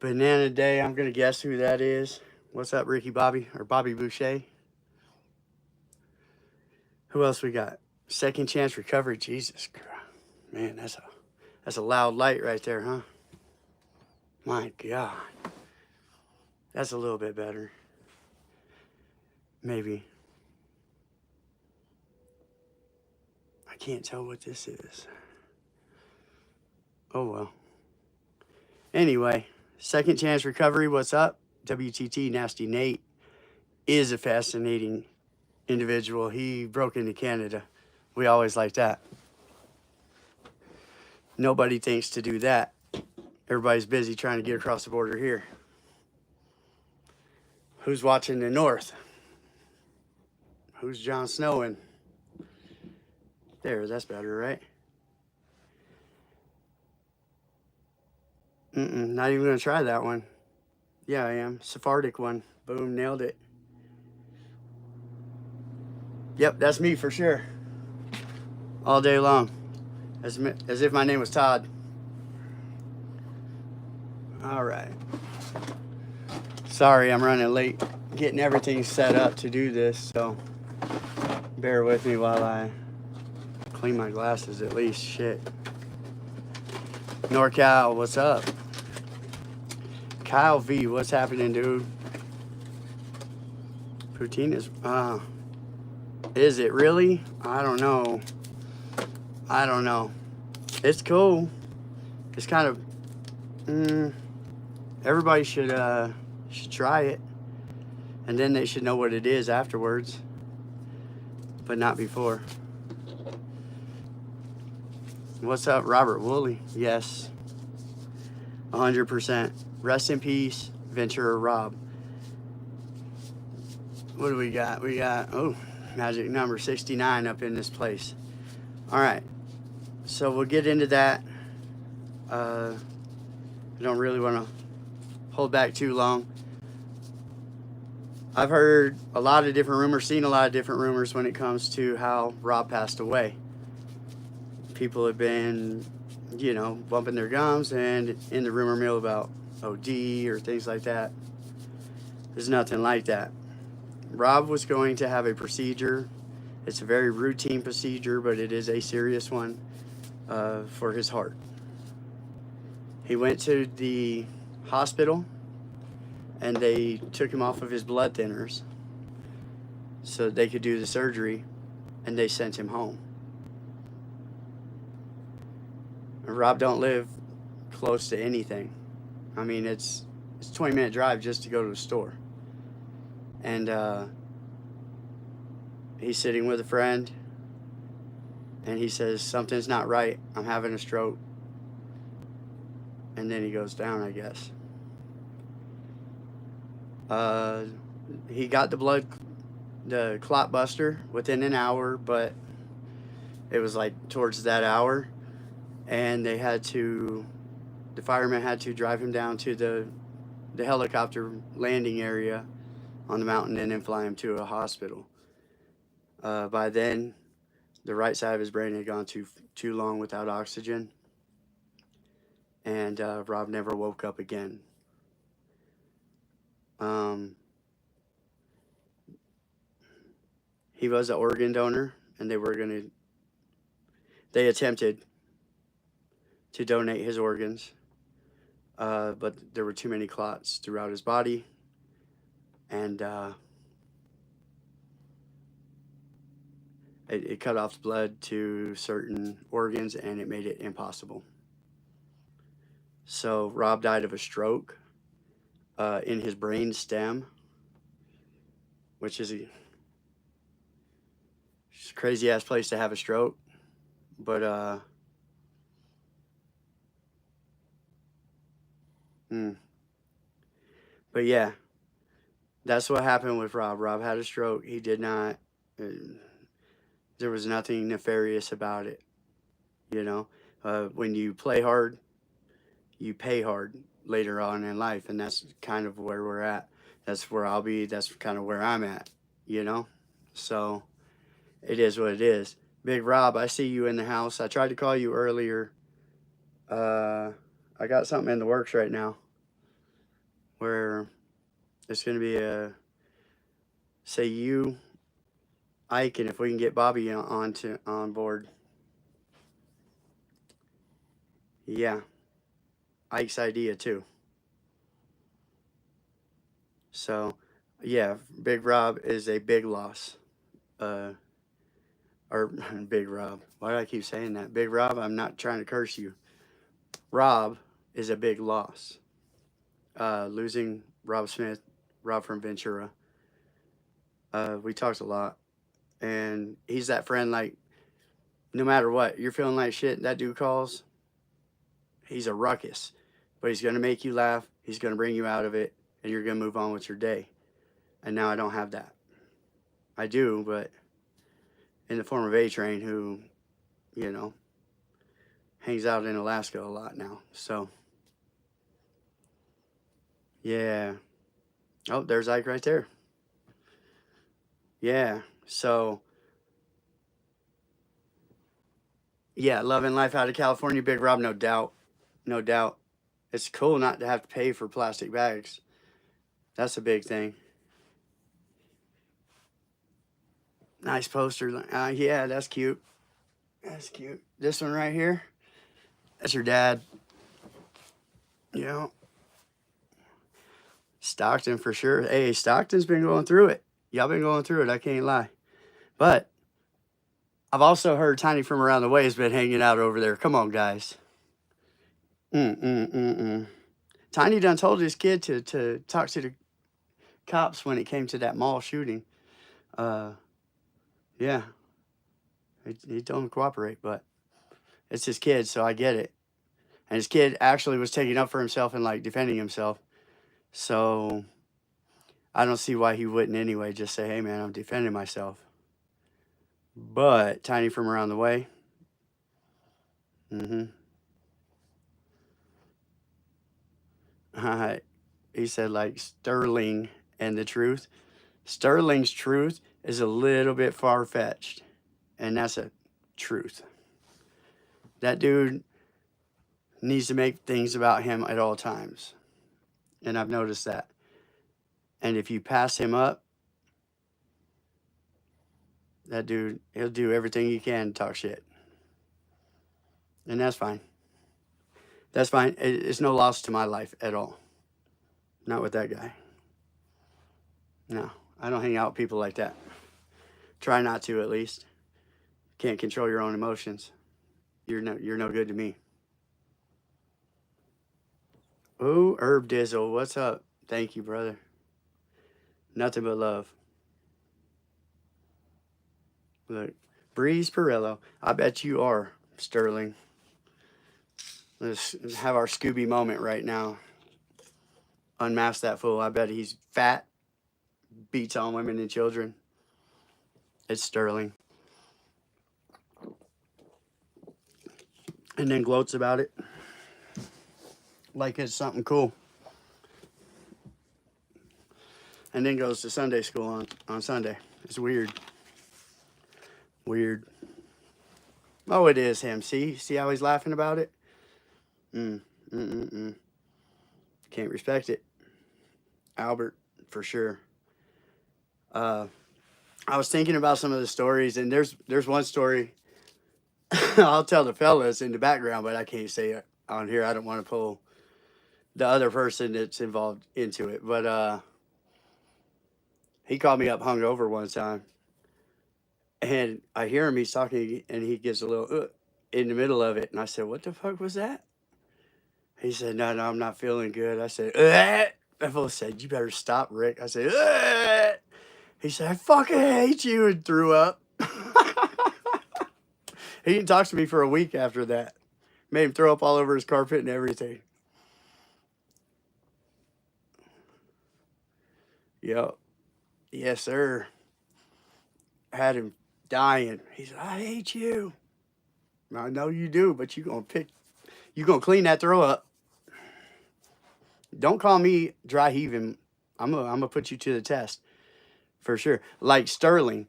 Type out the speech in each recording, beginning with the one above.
Banana Day. I'm gonna guess who that is. What's up, Ricky Bobby or Bobby Boucher? Who else we got? Second chance recovery. Jesus Christ, man, that's a loud light right there, huh? My God, that's a little bit better. Maybe. I can't tell what this is. Oh well. Anyway, second chance recovery. What's up? WTT Nasty Nate is a fascinating individual. He broke into Canada. We always like that. Nobody thinks to do that. Everybody's busy trying to get across the border here. Who's watching the north? Who's Jon Snowing? There, that's better, right? Not even gonna try that one. Yeah, I am. Sephardic one. Boom, nailed it. Yep, that's me for sure. All day long. As if my name was Todd. All right. Sorry, I'm running late getting everything set up to do this, so bear with me while I clean my glasses at least. Shit. NorCal, what's up? Kyle V, what's happening, dude? Poutine is it really? I don't know. It's cool. It's kind of, everybody should try it. And then they should know what it is afterwards. But not before. What's up, Robert Woolley? Yes. 100%. Rest in peace, Ventura Rob. What do we got? We got, magic number 69 up in this place. All right. So we'll get into that. I don't really want to hold back too long. I've heard a lot of different rumors, seen a lot of different rumors when it comes to how Rob passed away. People have been, bumping their gums and in the rumor mill about OD or things like that. There's nothing like that. Rob was going to have a procedure. It's a very routine procedure, but it is a serious one for his heart. He went to the hospital and they took him off of his blood thinners so they could do the surgery, and they sent him home. Rob don't live close to anything. I mean, it's a 20-minute drive just to go to the store. And he's sitting with a friend, and he says, something's not right. I'm having a stroke. And then he goes down, I guess. He got the clot buster within an hour, but it was like towards that hour. And the firemen had to drive him down to the helicopter landing area on the mountain and then fly him to a hospital. By then, the right side of his brain had gone too long without oxygen, and Rob never woke up again. He was an organ donor, and they attempted to donate his organs, but there were too many clots throughout his body, and it cut off the blood to certain organs, and it made it impossible. So Rob died of a stroke in his brain stem, which is a crazy ass place to have a stroke. But but yeah, that's what happened with Rob. Rob had a stroke. He did not. There was nothing nefarious about it. When you play hard, you pay hard later on in life, and that's kind of where we're at. That's where I'll be. That's kind of where I'm at. So it is what it is. Big Rob, I see you in the house. I tried to call you earlier. I got something in the works right now. where it's going to be a, say you, Ike, and if we can get Bobby on board. Yeah, Ike's idea too. So, yeah, Big Rob is a big loss. Uh, or Big Rob. Why do I keep saying that? Big Rob, I'm not trying to curse you. Rob is a big loss. Losing Rob Smith, Rob from Ventura. We talked a lot. And he's that friend, like, no matter what, you're feeling like shit, that dude calls, he's a ruckus. But he's going to make you laugh. He's going to bring you out of it. And you're going to move on with your day. And now I don't have that. I do, but in the form of A-Train, who, you know, hangs out in Alaska a lot now. So, yeah. Oh, there's Ike right there. Yeah. So, yeah, loving life out of California, Big Rob, no doubt. No doubt. It's cool not to have to pay for plastic bags. That's a big thing. Nice poster. Yeah, that's cute. That's cute. This one right here, that's your dad. You know, Stockton for sure. Hey, Stockton's been going through it. Y'all been going through it. I can't lie. But I've also heard Tiny from around the way has been hanging out over there. Come on, guys. Tiny done told his kid to talk to the cops when it came to that mall shooting. Yeah. He told him to cooperate, but it's his kid, so I get it. And his kid actually was taking up for himself and, like, defending himself. So I don't see why he wouldn't anyway just say, hey, man, I'm defending myself. But Tiny from around the way. He said, like, Sterling and the truth. Sterling's truth is a little bit far-fetched. And that's a truth. That dude needs to make things about him at all times. And I've noticed that. And if you pass him up, that dude, he'll do everything he can to talk shit. And that's fine. That's fine. It's no loss to my life at all. Not with that guy. No, I don't hang out with people like that. Try not to, at least. Can't control your own emotions. You're no good to me. Ooh, Herb Dizzle, what's up? Thank you, brother. Nothing but love. Look, Breeze Perillo. I bet you are, Sterling. Let's have our Scooby moment right now. Unmask that fool. I bet he's fat, beats on women and children. It's Sterling. And then gloats about it like it's something cool. And then goes to Sunday school on Sunday. It's weird. Weird. Oh, it is him. See how he's laughing about it? Can't respect it. Albert, for sure. I was thinking about some of the stories, and there's one story I'll tell the fellas in the background, but I can't say it on here. I don't want to pull the other person that's involved into it. But he called me up hungover one time, and I hear him. He's talking, and he gets a little in the middle of it, and I said, "What the fuck was that?" He said, "No, I'm not feeling good." I said, That fool said, "You better stop, Rick." I said, He said, "I fucking hate you," and threw up. He didn't talk to me for a week after that. Made him throw up all over his carpet and everything. Yep. Yes, sir. Had him dying. He said, "I hate you." I know you do, but you gonna clean that throw up. Don't call me dry heaving. I'm gonna put you to the test for sure. Like Sterling,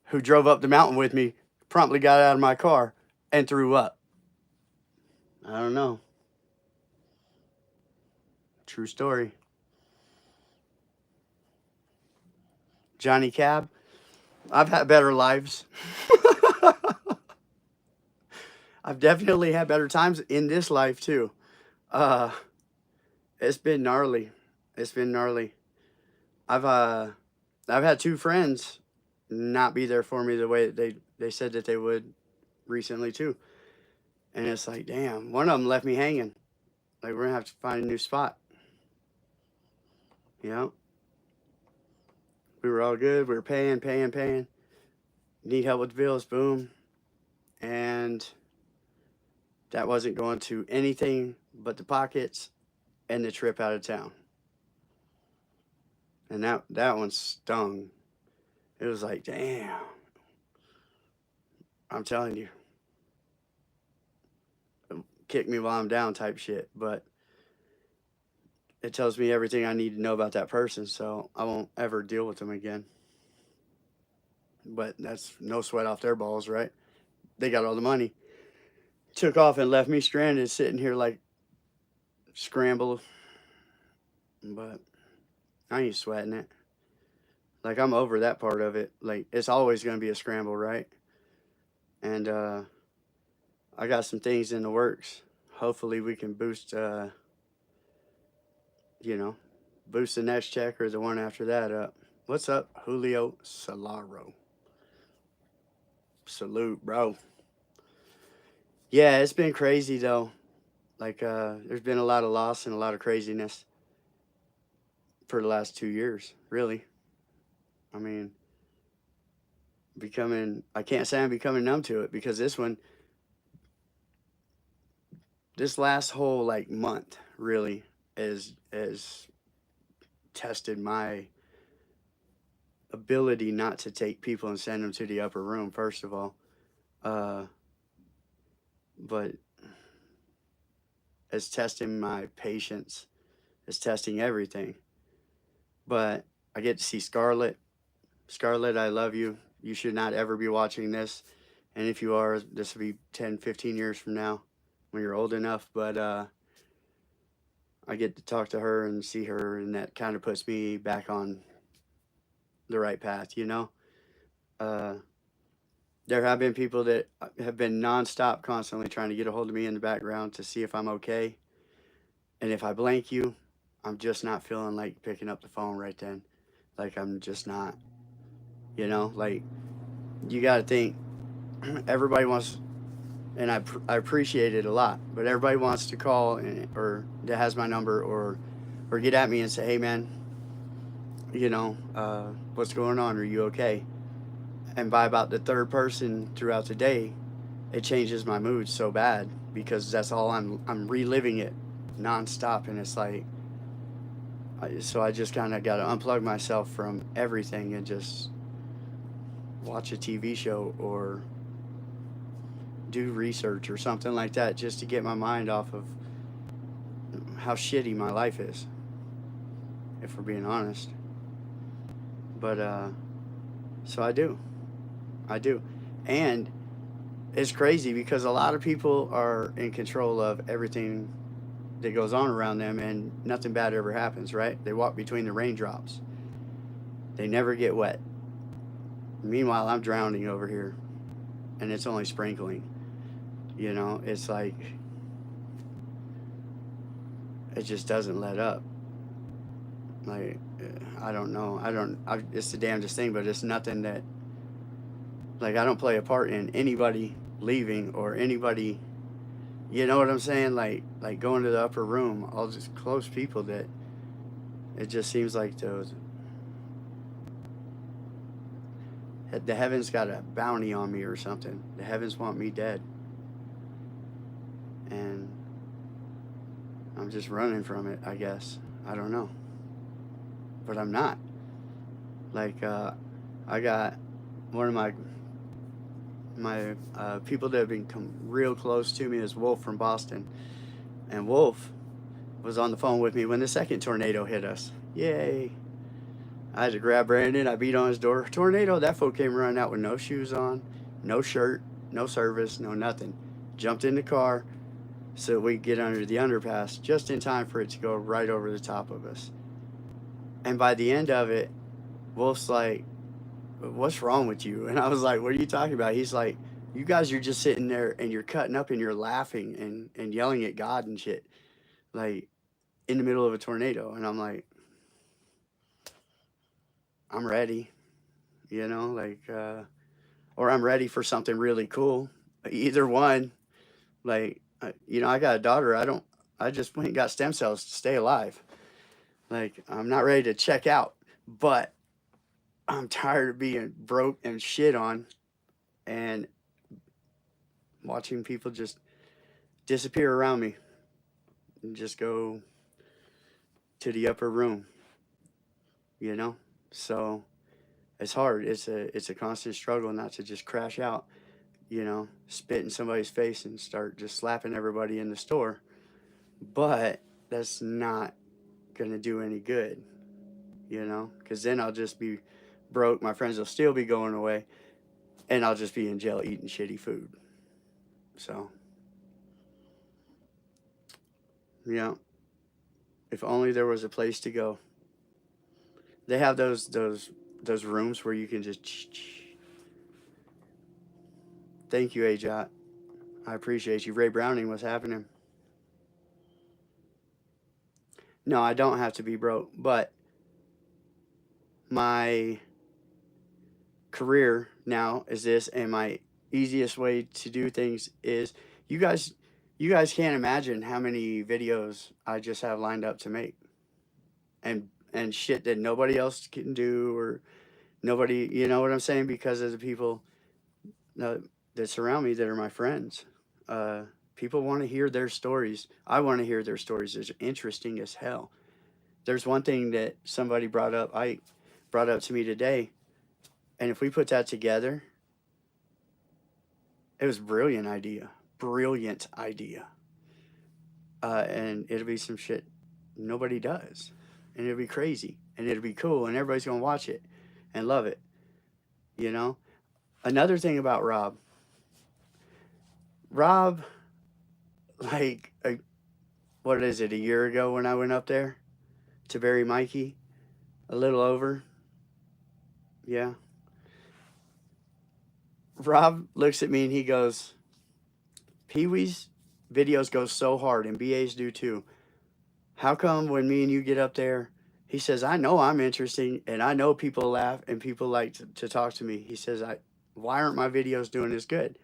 who drove up the mountain with me, promptly got out of my car and threw up. I don't know. True story. Johnny Cab. I've had better lives. I've definitely had better times in this life too. Uh, it's been gnarly. It's been gnarly. I've uh, I've had two friends not be there for me the way that they said that they would recently too, and it's like, damn, one of them left me hanging. Like we're gonna have to find a new spot. You know, we were all good. We were paying. Need help with the bills. Boom, and that wasn't going to anything but the pockets and the trip out of town. And that one stung. It was like, damn, I'm telling you, kick me while I'm down type shit. But it tells me everything I need to know about that person, so I won't ever deal with them again. But that's no sweat off their balls, right? They got all the money. Took off and left me stranded, sitting here like scrambled. But I ain't sweating it. Like I'm over that part of it. Like it's always gonna be a scramble, right? And I got some things in the works. Hopefully we can boost, you know, boost the next check or the one after that up. What's up, Julio Solaro? Salute, bro. Yeah, it's been crazy though. Like, there's been a lot of loss and a lot of craziness for the last 2 years, really. I mean, I can't say I'm becoming numb to it because this last whole like month really is tested my ability not to take people and send them to the upper room, first of all. Uh, but it's testing my patience. It's testing everything. But I get to see Scarlett. Scarlett, I love you. You should not ever be watching this. And if you are, this will be 10, 15 years from now when you're old enough. But I get to talk to her and see her, and that kind of puts me back on the right path, you know? Uh, there have been people that have been nonstop, constantly trying to get a hold of me in the background to see if I'm okay. And if I blank you, I'm just not feeling like picking up the phone right then. Like I'm just not, you know? Like you got to think everybody wants, and I appreciate it a lot, but everybody wants to call or that has my number or get at me and say, hey man, you know, what's going on? Are you okay? And by about the third person throughout the day, it changes my mood so bad because that's all I'm reliving it nonstop, and it's like, so I just kind of got to unplug myself from everything and just watch a TV show or do research or something like that just to get my mind off of how shitty my life is, if we're being honest. But so I do, and it's crazy because a lot of people are in control of everything that goes on around them, and nothing bad ever happens. Right? They walk between the raindrops. They never get wet. Meanwhile, I'm drowning over here, and it's only sprinkling. You know, it's like it just doesn't let up. Like I don't know. It's the damnedest thing, but it's nothing that like I don't play a part in anybody leaving or anybody. You know what I'm saying? Like going to the upper room, all just close people that it just seems like the heavens got a bounty on me or something. The heavens want me dead, and I'm just running from it. I guess I don't know, but I'm not. Like I got one of my people that have become real close to me is Wolf from Boston, and Wolf was on the phone with me when the second tornado hit us. Yay! I had to grab Brandon. I beat on his door. Tornado. That fool came running out with no shoes on, no shirt, no service, no nothing. Jumped in the car so we could get under the underpass just in time for it to go right over the top of us. And by the end of it, Wolf's like, what's wrong with you? And I was like, what are you talking about? He's like, you guys are just sitting there and you're cutting up and you're laughing and yelling at God and shit, like in the middle of a tornado. And I'm like, I'm ready, you know, like, or I'm ready for something really cool. Either one, like, you know, I got a daughter. I just went and got stem cells to stay alive. Like, I'm not ready to check out, but I'm tired of being broke and shit on and watching people just disappear around me and just go to the upper room, you know? So it's hard. It's a constant struggle not to just crash out, you know, spit in somebody's face and start just slapping everybody in the store. But that's not going to do any good, you know? Cuz then I'll just be broke. My friends will still be going away and I'll just be in jail eating shitty food. So, yeah, if only there was a place to go. They have those rooms where you can just. Thank you, Ajot. I appreciate you. Ray Browning, what's happening? No, I don't have to be broke, but my career now is this, and my easiest way to do things is you guys. You guys can't imagine how many videos I just have lined up to make, and shit that nobody else can do, or nobody, you know what I'm saying, because of the people uh, that surround me that are my friends. Uh, People want to hear their stories. I want to hear their stories. It's interesting as hell. There's one thing that somebody brought up. I brought up to me today, and if we put that together, it was a brilliant idea. Brilliant idea. And it'll be some shit nobody does, and it'll be crazy, and it'll be cool, and everybody's gonna watch it and love it. You know. Another thing about Rob. Rob, like, what is it? A year ago when I went up there to bury Mikey, a little over. Yeah. Rob looks at me and he goes, Pee Wee's videos go so hard, and BA's do too. How come when me and you get up there, he says, I know I'm interesting and I know people laugh and people like to talk to me. He says, why aren't my videos doing as good?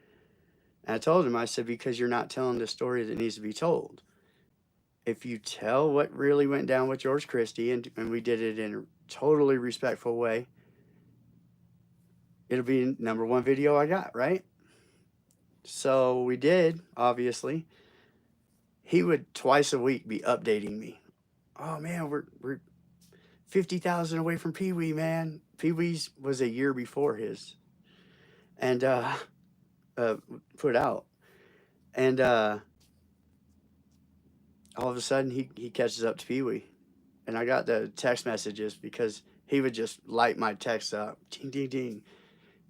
And I told him, I said, because you're not telling the story that needs to be told. If you tell what really went down with George Christie, and we did it in a totally respectful way, it'll be number one video I got, right? So we did, obviously. He would twice a week be updating me. Oh man, we're 50,000 away from Pee Wee, man. Pee Wee's was a year before his, and put out, and all of a sudden he catches up to Pee Wee, and I got the text messages because he would just light my text up, ding ding ding,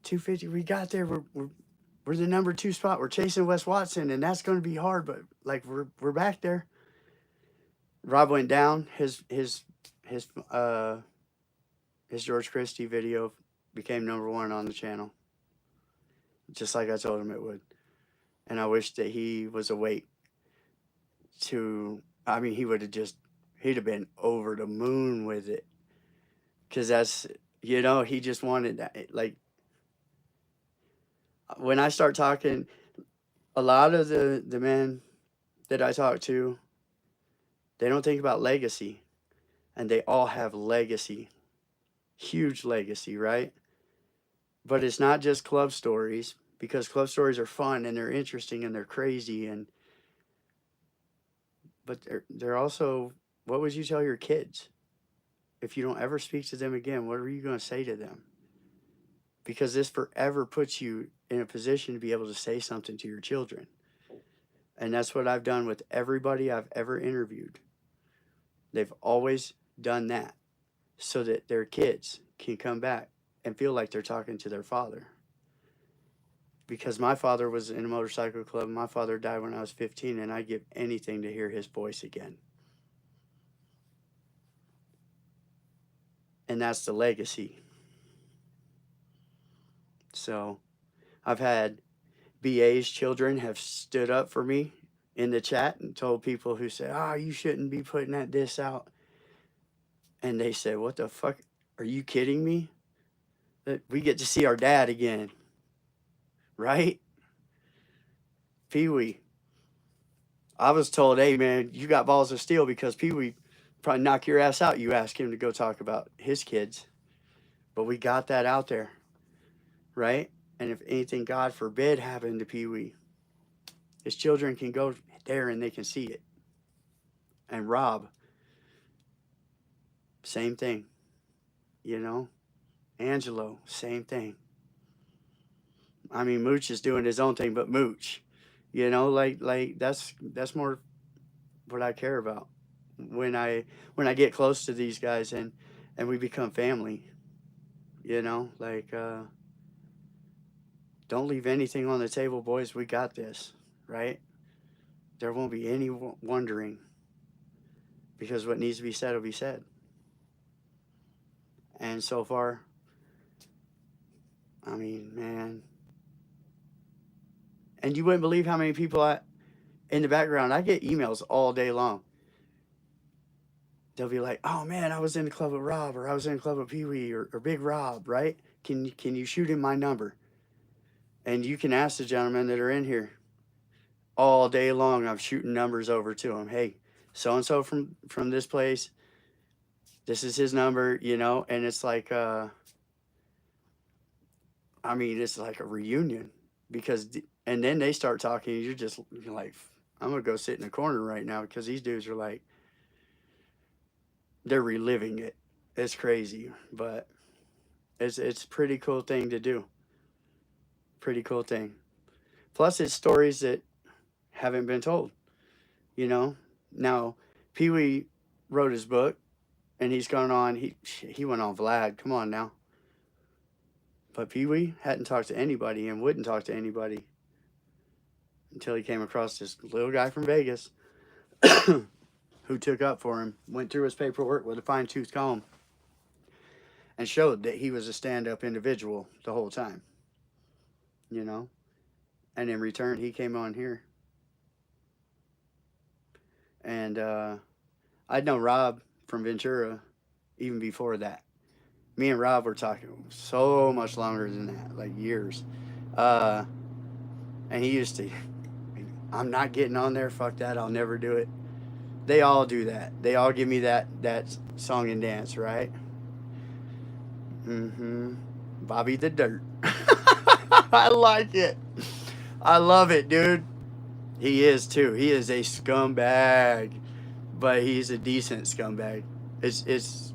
250. We got there. We're the number 2 spot. We're chasing Wes Watson, and that's going to be hard, but like we're back there. Rob went down. His George Christie video became number 1 on the channel, just like I told him it would. And I wish that he was awake to. I mean, he'd have been over the moon with it, because that's, you know, he just wanted that. Like, when I start talking, a lot of the men that I talk to, they don't think about legacy, and they all have legacy, huge legacy, right? But it's not just club stories, because club stories are fun and they're interesting and they're crazy, but they're also, what would you tell your kids if you don't ever speak to them again? What are you going to say to them? Because this forever puts you in a position to be able to say something to your children. And that's what I've done with everybody I've ever interviewed. They've always done that so that their kids can come back and feel like they're talking to their father. Because my father was in a motorcycle club. My father died when I was 15, and I'd give anything to hear his voice again. And that's the legacy. So I've had BA's children have stood up for me in the chat and told people who say, "Oh, you shouldn't be putting this out." And they say, "What the fuck? Are you kidding me? That we get to see our dad again, right?" Pee Wee. I was told, "Hey man, you got balls of steel because Pee Wee probably knock your ass out. You ask him to go talk about his kids." But we got that out there, right? And if anything, God forbid, happened to Pee Wee, his children can go there and they can see it. And Rob, same thing, you know. Angelo, same thing. I mean, Mooch is doing his own thing, but Mooch, you know, like that's more what I care about when I get close to these guys and we become family, you know, like don't leave anything on the table, boys. We got this, right? There won't be any wondering because what needs to be said will be said. And so far, I mean, man, and you wouldn't believe how many people in the background, I get emails all day long. They'll be like, "Oh man, I was in the club with Rob, or I was in the club with Pee Wee, or Big Rob, right? Can you shoot him my number?" And you can ask the gentlemen that are in here all day long. I'm shooting numbers over to them. "Hey, so and so from this place. This is his number," you know. And it's like, I mean, it's like a reunion because, and then they start talking. And you're like, "I'm gonna go sit in the corner right now," because these dudes are like, they're reliving it. It's crazy, but it's a pretty cool thing to do. Pretty cool thing. Plus, it's stories that haven't been told. You know. Now, Pee Wee wrote his book, and he's gone on. He went on Vlad. Come on now. But Pee Wee hadn't talked to anybody and wouldn't talk to anybody until he came across this little guy from Vegas who took up for him, went through his paperwork with a fine-tooth comb, and showed that he was a stand-up individual the whole time, you know? And in return, he came on here. And I'd known Rob from Ventura even before that. Me and Rob were talking so much longer than that, like years. And he used to, "I'm not getting on there, fuck that, I'll never do it." They all do that. They all give me that song and dance, right? Mm-hmm. Bobby the Dirt. I like it. I love it, dude. He is too. He is a scumbag, but he's a decent scumbag. It's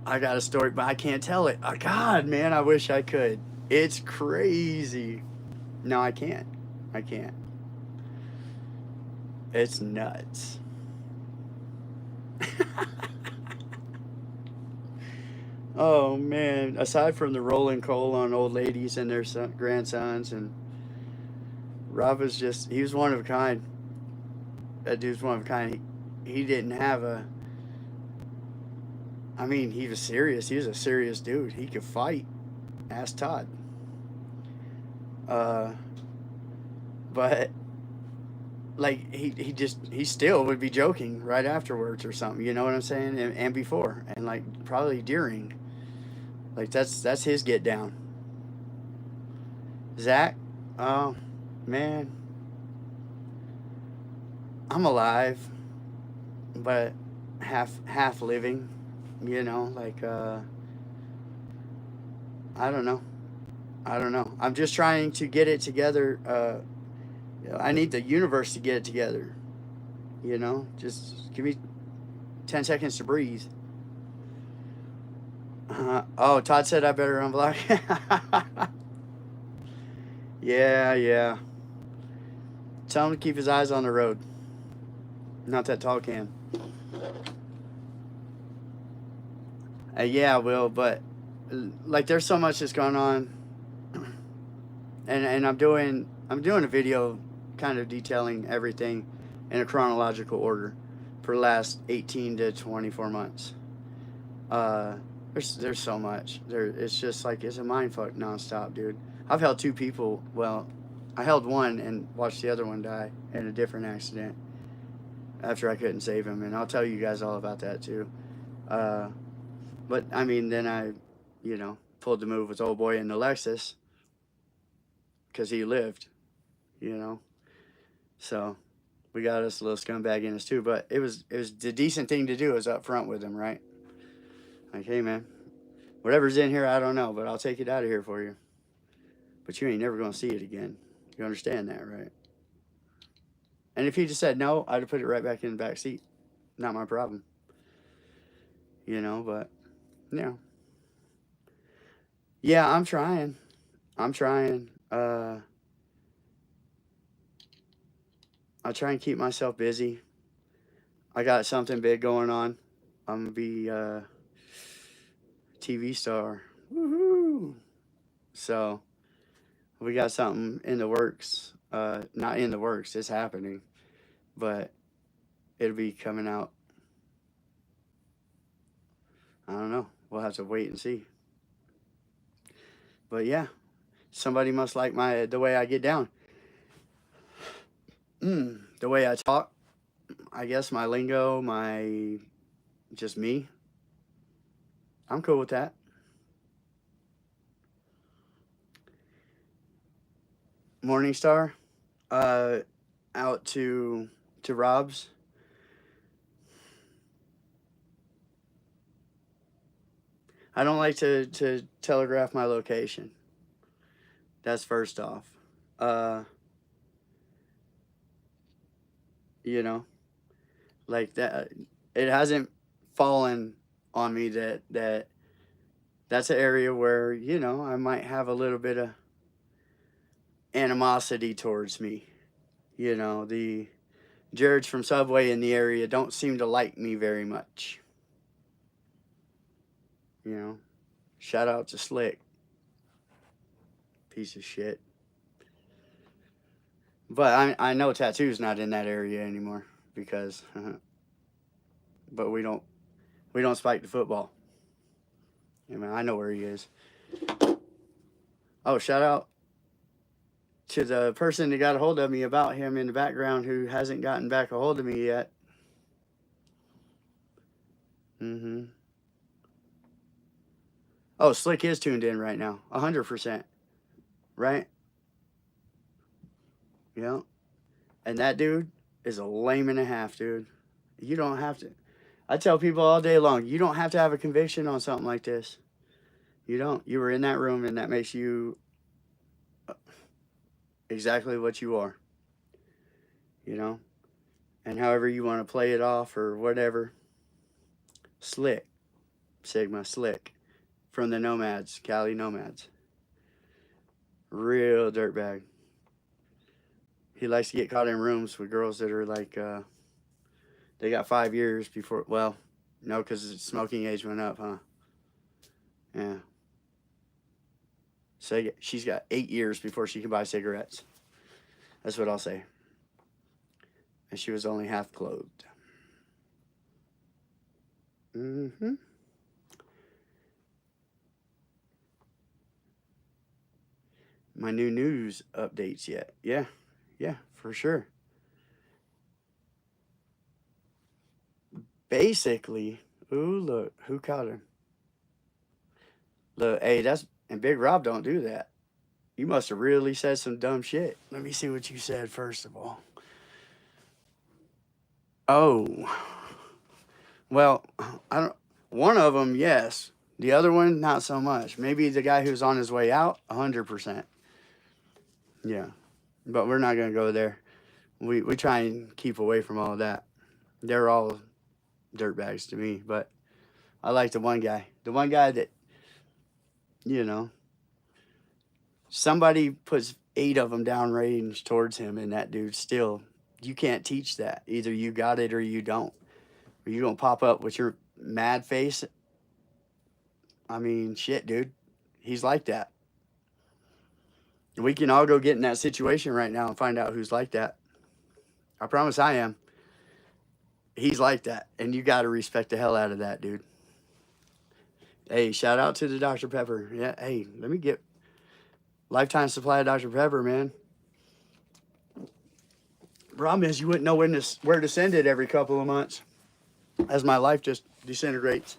I got a story, but I can't tell it. Oh, God, man, I wish I could. It's crazy. No, I can't. I can't. It's nuts. Oh man! Aside from the rolling coal on old ladies and their grandsons, and Rob was he was one of a kind. That dude's one of a kind. He didn't have a. I mean, he was serious. He was a serious dude. He could fight. Ask Todd. Uh, but like he still would be joking right afterwards or something. You know what I'm saying? And before, and like probably during. Like that's his get down. Zach, oh man, I'm alive, but half living. You know, like I don't know. I don't know. I'm just trying to get it together. I need the universe to get it together. You know, just give me 10 seconds to breathe. Oh, Todd said I better unblock. Yeah. Tell him to keep his eyes on the road. Not that tall can. Yeah, I will, but like there's so much that's going on. And I'm doing a video kind of detailing everything in a chronological order for the last 18 to 24 months. Uh, there's so much. It's just like it's a mind fuck nonstop, dude. I've held two people. Well, I held one and watched the other one die in a different accident after I couldn't save him, and I'll tell you guys all about that too. Uh, but I mean, then I, pulled the move with old boy in the Lexus because he lived, you know. So we got us a little scumbag in us too. But it was the decent thing to do is up front with him, right? Like, hey man, whatever's in here, I don't know, but I'll take it out of here for you. But you ain't never gonna see it again. You understand that, right? And if he just said no, I'd have put it right back in the back seat. Not my problem. But yeah. Yeah, I'm trying. I'm trying. I try and keep myself busy. I got something big going on. I'm gonna be a TV star. Woohoo! So we got something in the works. Not in the works. It's happening, but it'll be coming out. I don't know. We'll have to wait and see. But yeah, somebody must like the way I get down. The way I talk. I guess my lingo, just me. I'm cool with that. Morningstar, out to Rob's. I don't like to telegraph my location. That's first off. Uh, you know, like that. It hasn't fallen on me that's an area where I might have a little bit of animosity towards me. The Jareds from Subway in the area don't seem to like me very much. Shout out to Slick, piece of shit. But I know Tattoo's not in that area anymore because, but we don't spike the football. I mean, I know where he is. Oh, shout out to the person that got a hold of me about him in the background who hasn't gotten back a hold of me yet. Oh, Slick is tuned in right now. 100%. Right? Yeah. And that dude is a lame and a half, dude. You don't have to. I tell people all day long, you don't have to have a conviction on something like this. You don't. You were in that room, and that makes you exactly what you are. And however you want to play it off or whatever. Slick. Sigma Slick. From the Nomads, Cali Nomads. Real dirtbag. He likes to get caught in rooms with girls that are like, they got 5 years before, well, no, because the smoking age went up, huh? Yeah. So she's got 8 years before she can buy cigarettes. That's what I'll say. And she was only half clothed. My new news updates yet. Yeah, for sure. Basically, ooh, look, who caught him? Look, hey, and Big Rob don't do that. You must have really said some dumb shit. Let me see what you said first of all. Oh, well, I don't. One of them, yes. The other one, not so much. Maybe the guy who's on his way out, 100%. Yeah, but we're not gonna go there. We try and keep away from all of that. They're all dirtbags to me, but I like the one guy. The one guy that, somebody puts 8 of them downrange towards him, and that dude still, you can't teach that. Either you got it or you don't. Or you don't pop up with your mad face. I mean, shit, dude. He's like that. We can all go get in that situation right now and find out who's like that. I promise I am. He's like that. And you got to respect the hell out of that, dude. Hey, shout out to the Dr. Pepper. Yeah, hey, let me get lifetime supply of Dr. Pepper, man. Problem is, you wouldn't know where to send it every couple of months as my life just disintegrates.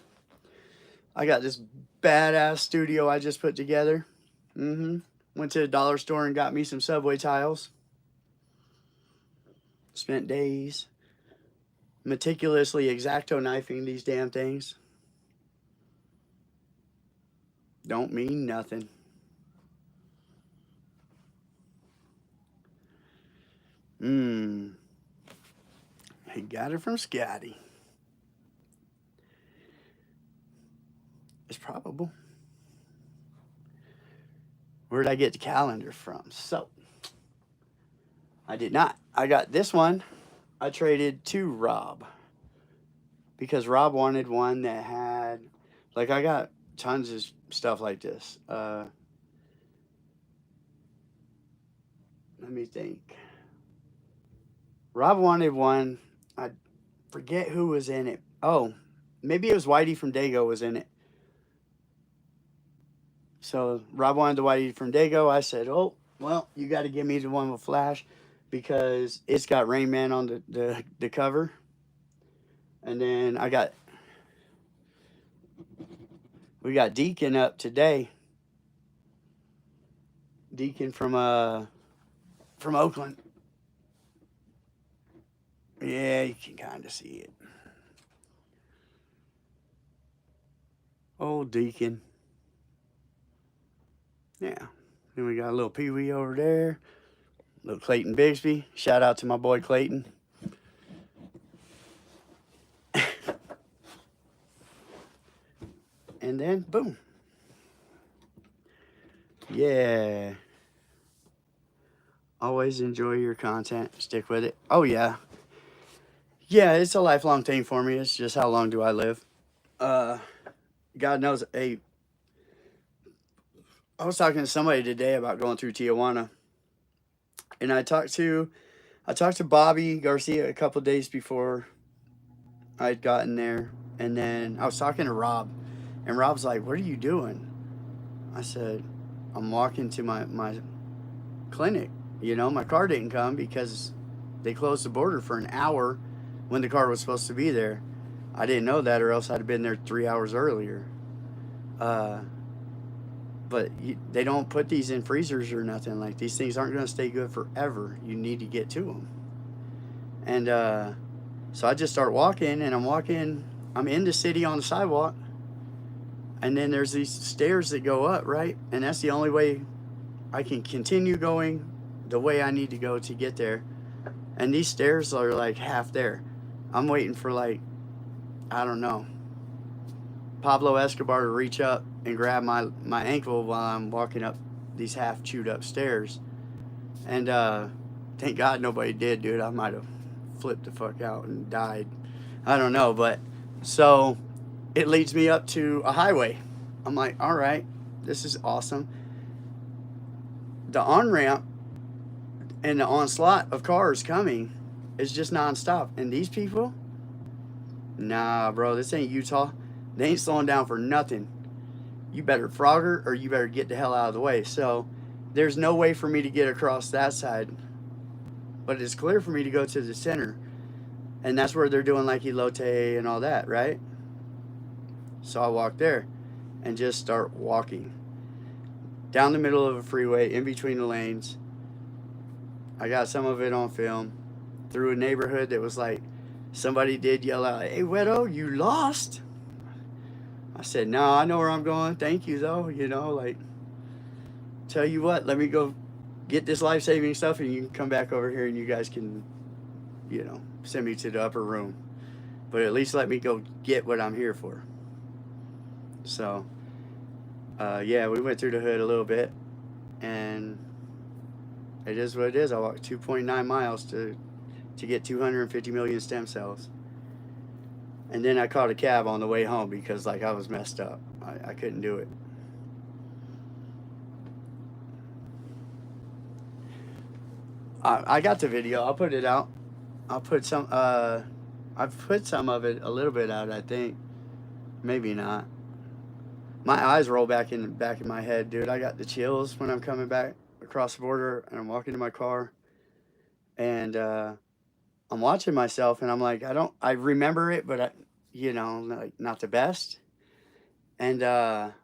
I got this badass studio I just put together. Went to the dollar store and got me some subway tiles. Spent days meticulously X-Acto knifing these damn things. Don't mean nothing. He got it from Scotty. It's probable. Where'd I get the calendar from? So, I did not. I got this one. I traded to Rob. Because Rob wanted one that had, like, I got tons of stuff like this. Let me think. Rob wanted one. I forget who was in it. Oh, maybe it was Whitey from Dago was in it. So Rob wanted the Whitey from Dago. I said, oh, well, you got to give me the one with Flash because it's got Rain Man on the cover. And then we got Deacon up today. Deacon from Oakland. Yeah, you can kind of see it. Old Deacon. Yeah. Then we got a little Pee Wee over there. Little Clayton Bigsby. Shout out to my boy Clayton. And then, boom. Yeah. Always enjoy your content. Stick with it. Oh, yeah. Yeah, it's a lifelong thing for me. It's just how long do I live? God knows. Hey, I was talking to somebody today about going through Tijuana. And I talked to Bobby Garcia a couple days before I'd gotten there. And then I was talking to Rob. And Rob's like, what are you doing? I said, I'm walking to my clinic. You know, my car didn't come because they closed the border for an hour when the car was supposed to be there. I didn't know that, or else I'd have been there 3 hours earlier. But they don't put these in freezers or nothing. Like, these things aren't going to stay good forever. You need to get to them. And so I just start walking, and I'm in the city on the sidewalk. And then there's these stairs that go up, right? And that's the only way I can continue going the way I need to go to get there. And these stairs are like half there. I'm waiting for, like, I don't know, Pablo Escobar to reach up and grab my ankle while I'm walking up these half chewed up stairs. And thank God nobody did, dude. I might have flipped the fuck out and died. I don't know, but so it leads me up to a highway. I'm like, all right, this is awesome. The on-ramp and the onslaught of cars coming is just nonstop. And these people, nah, bro, this ain't Utah. They ain't slowing down for nothing. You better Frogger or you better get the hell out of the way. So there's no way for me to get across that side. But it's clear for me to go to the center. And that's where they're doing like elote and all that, right? So I walk there and just start walking down the middle of a freeway, in between the lanes. I got some of it on film. Through a neighborhood that was like, somebody did yell out, hey, Wedo, you lost? I said, no, I know where I'm going. Thank you, though. You know, like, tell you what, let me go get this life-saving stuff, and you can come back over here, and you guys can, you know, send me to the upper room. But at least let me go get what I'm here for. So, yeah, we went through the hood a little bit, and it is what it is. I walked 2.9 miles to get 250 million stem cells. And then I caught a cab on the way home because, like, I was messed up. I couldn't do it. I got the video. I'll put it out. I've put some of it a little bit out, I think. Maybe not. My eyes roll back in the back of my head, dude. I got the chills when I'm coming back across the border and I'm walking to my car and I'm watching myself and I'm like, I remember it, but like not the best. And I'm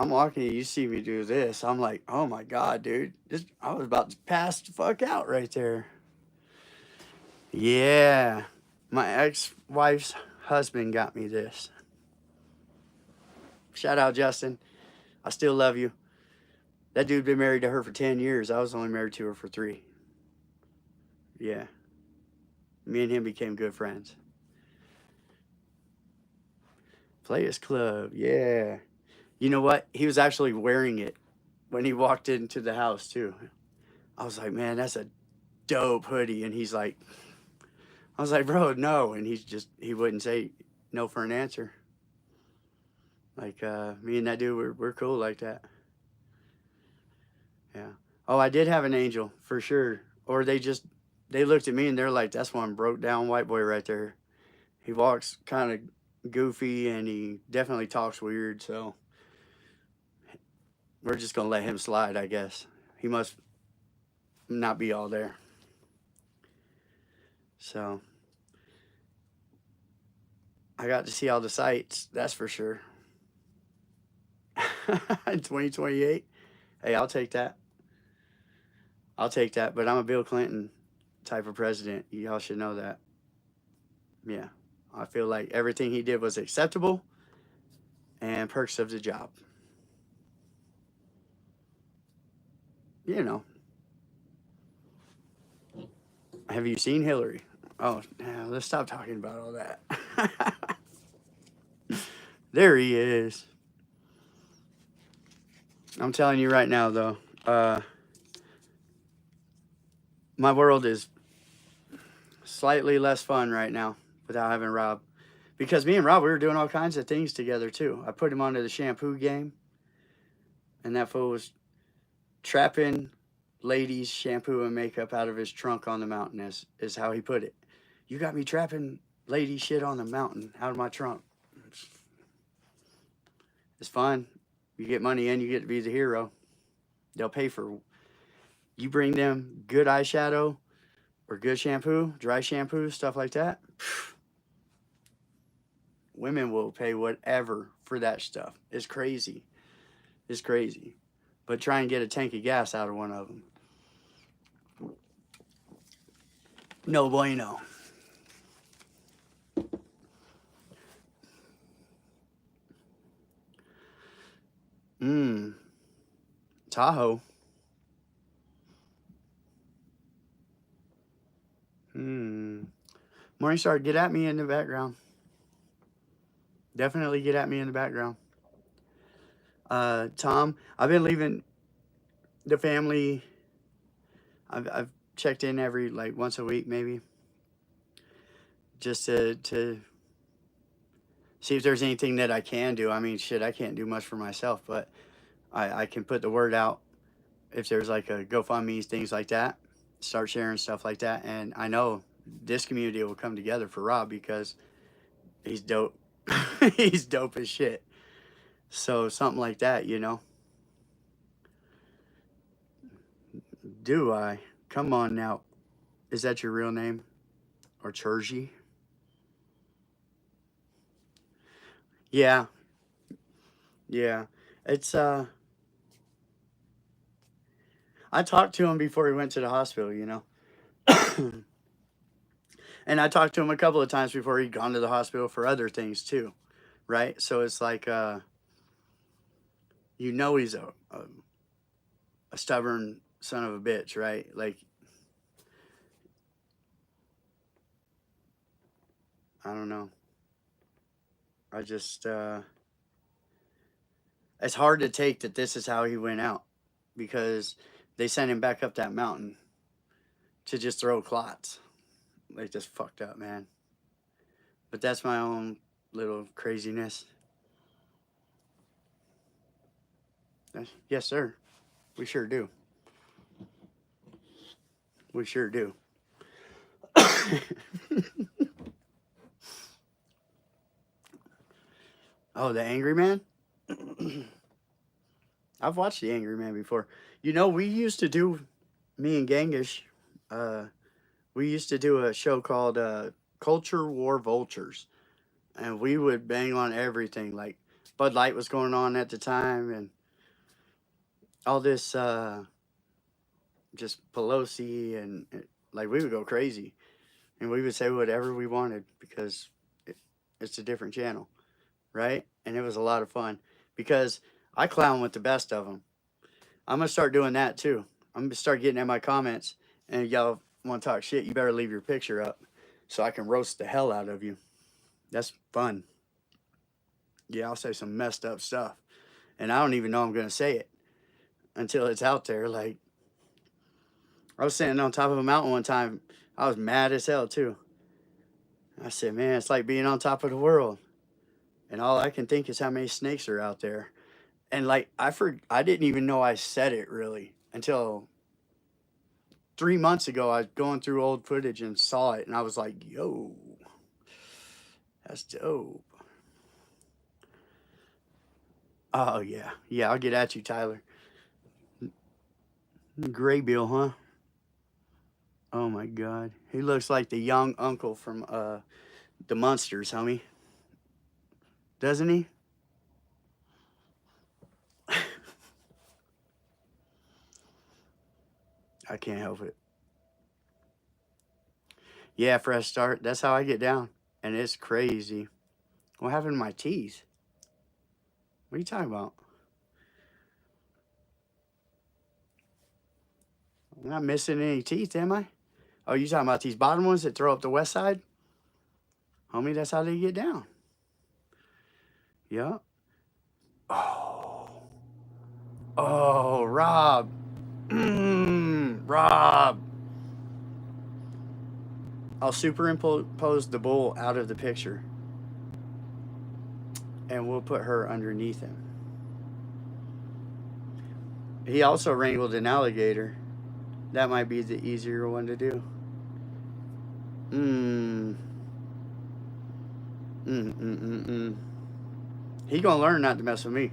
walking, you see me do this. I'm like, oh my God, dude. I was about to pass the fuck out right there. Yeah. My ex wife's husband got me this. Shout out, Justin. I still love you. That dude been married to her for 10 years. I was only married to her for 3. Yeah. Me and him became good friends. Players Club. Yeah. You know what? He was actually wearing it when he walked into the house, too. I was like, man, that's a dope hoodie. And he's like, I was like, bro, no. And he wouldn't say no for an answer. Like, me and that dude, we're cool like that. Yeah. Oh, I did have an angel for sure. Or they looked at me and they're like, that's one broke down white boy right there. He walks kind of goofy and he definitely talks weird. So we're just going to let him slide, I guess. He must not be all there. So I got to see all the sights, that's for sure. 2028. Hey, I'll take that. I'll take that. But I'm a Bill Clinton type of president. Y'all should know that. Yeah. I feel like everything he did was acceptable and perks of the job. You know. Have you seen Hillary? Oh, let's stop talking about all that. There he is. I'm telling you right now, though, my world is slightly less fun right now without having Rob. Because me and Rob, we were doing all kinds of things together, too. I put him onto the shampoo game, and that fool was trapping ladies' shampoo and makeup out of his trunk on the mountain, is how he put it. You got me trapping lady shit on the mountain out of my trunk. It's fun. You get money in, you get to be the hero. They'll pay for you bring them good eyeshadow or good shampoo, dry shampoo, stuff like that. Women will pay whatever for that stuff. It's crazy. It's crazy. But try and get a tank of gas out of one of them. No bueno. Tahoe. Morningstar, get at me in the background. Definitely get at me in the background. Tom, I've been leaving the family. I've checked in every once a week maybe, just to see if there's anything that I can do. I mean, shit, I can't do much for myself, but I can put the word out if there's like a GoFundMe, things like that. Start sharing stuff like that, and I know this community will come together for Rob because he's dope. He's dope as shit. So something like that, you know. Do I? Come on now. Is that your real name? Or Churgy? Yeah. Yeah. It's I talked to him before he went to the hospital, you know. And I talked to him a couple of times before he'd gone to the hospital for other things too. Right? So it's like you know he's a stubborn son of a bitch, right? Like, I don't know. I just it's hard to take that this is how he went out because they sent him back up that mountain to just throw clots. Like, just fucked up, man. But that's my own little craziness. Yes, sir. We sure do. We sure do. Oh, the angry man? I've watched The Angry Man before. You know, we used to do, me and Gangish, uh, we used to do a show called Culture War Vultures. And we would bang on everything. Like Bud Light was going on at the time, and all this just Pelosi, and like we would go crazy, and we would say whatever we wanted because it's a different channel, right? And it was a lot of fun because I clown with the best of them. I'm gonna start doing that too. I'm gonna start getting in my comments, and y'all want to talk shit, you better leave your picture up so I can roast the hell out of you. That's fun. Yeah, I'll say some messed up stuff, and I don't even know I'm gonna say it until it's out there. Like, I was standing on top of a mountain one time. I was mad as hell too. I said, man, it's like being on top of the world. And all I can think is how many snakes are out there. And like I didn't even know I said it really until 3 months ago. I was going through old footage and saw it, and I was like, yo, that's dope. Oh yeah. Yeah, I'll get at you, Tyler. Graybill, huh? Oh my god. He looks like the young uncle from the Munsters, homie. Doesn't he? I can't help it. Yeah, fresh start. That's how I get down. And it's crazy. What happened to my teeth? What are you talking about? I'm not missing any teeth, am I? Oh, you talking about these bottom ones that throw up the west side? Homie, that's how they get down. Yeah. Oh. Oh, Rob. Rob. I'll superimpose the bull out of the picture. And we'll put her underneath him. He also wrangled an alligator. That might be the easier one to do. Mm. He gonna learn not to mess with me.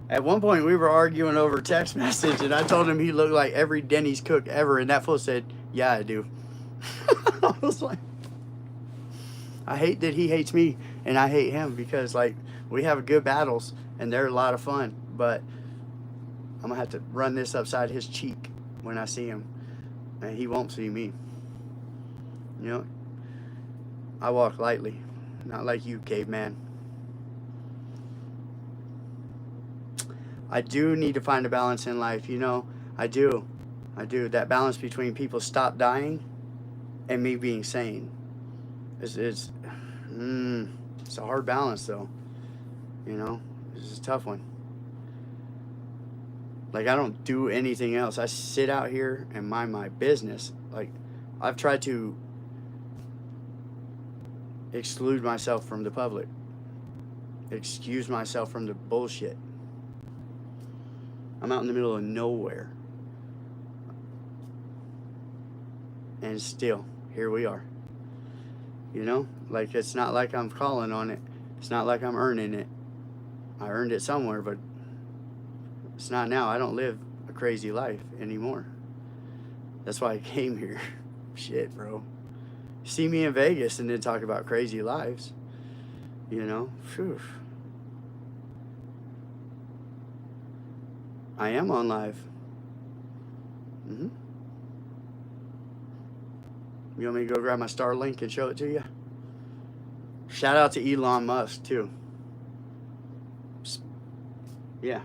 At one point, we were arguing over text message, and I told him he looked like every Denny's cook ever, and that fool said, "Yeah, I do." I was like, I hate that he hates me, and I hate him because like we have good battles, and they're a lot of fun. But I'm gonna have to run this upside his cheek when I see him, and he won't see me. You know, I walk lightly, not like you, caveman. I do need to find a balance in life, you know. I do. I do. That balance between people stop dying and me being sane. It's it's a hard balance though. You know, it's a tough one. Like I don't do anything else. I sit out here and mind my business. Like I've tried to exclude myself from the public, excuse myself from the bullshit. I'm out in the middle of nowhere. And still, here we are. You know? Like, it's not like I'm calling on it. It's not like I'm earning it. I earned it somewhere, but it's not now. I don't live a crazy life anymore. That's why I came here. Shit, bro. See me in Vegas and then talk about crazy lives. You know? Phew. I am on live. You want me to go grab my Starlink and show it to you? Shout out to Elon Musk, too. Yeah.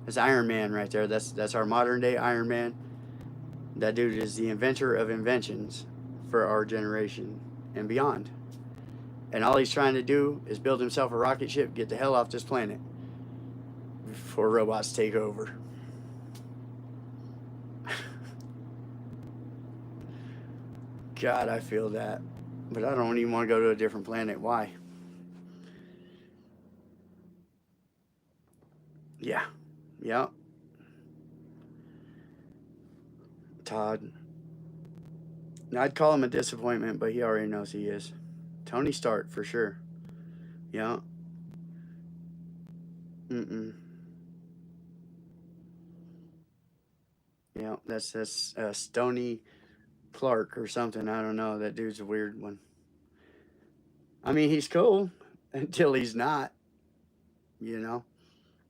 That's Iron Man right there. That's our modern day Iron Man. That dude is the inventor of inventions for our generation and beyond. And all he's trying to do is build himself a rocket ship, get the hell off this planet before robots take over. God, I feel that. But I don't even want to go to a different planet. Why? Yeah. Yeah. Todd. Now, I'd call him a disappointment, but he already knows he is. Tony Stark, for sure. Yeah. Mm-mm. Yeah, that's Stony Clark or something. I don't know. That dude's a weird one. I mean, he's cool until he's not. You know,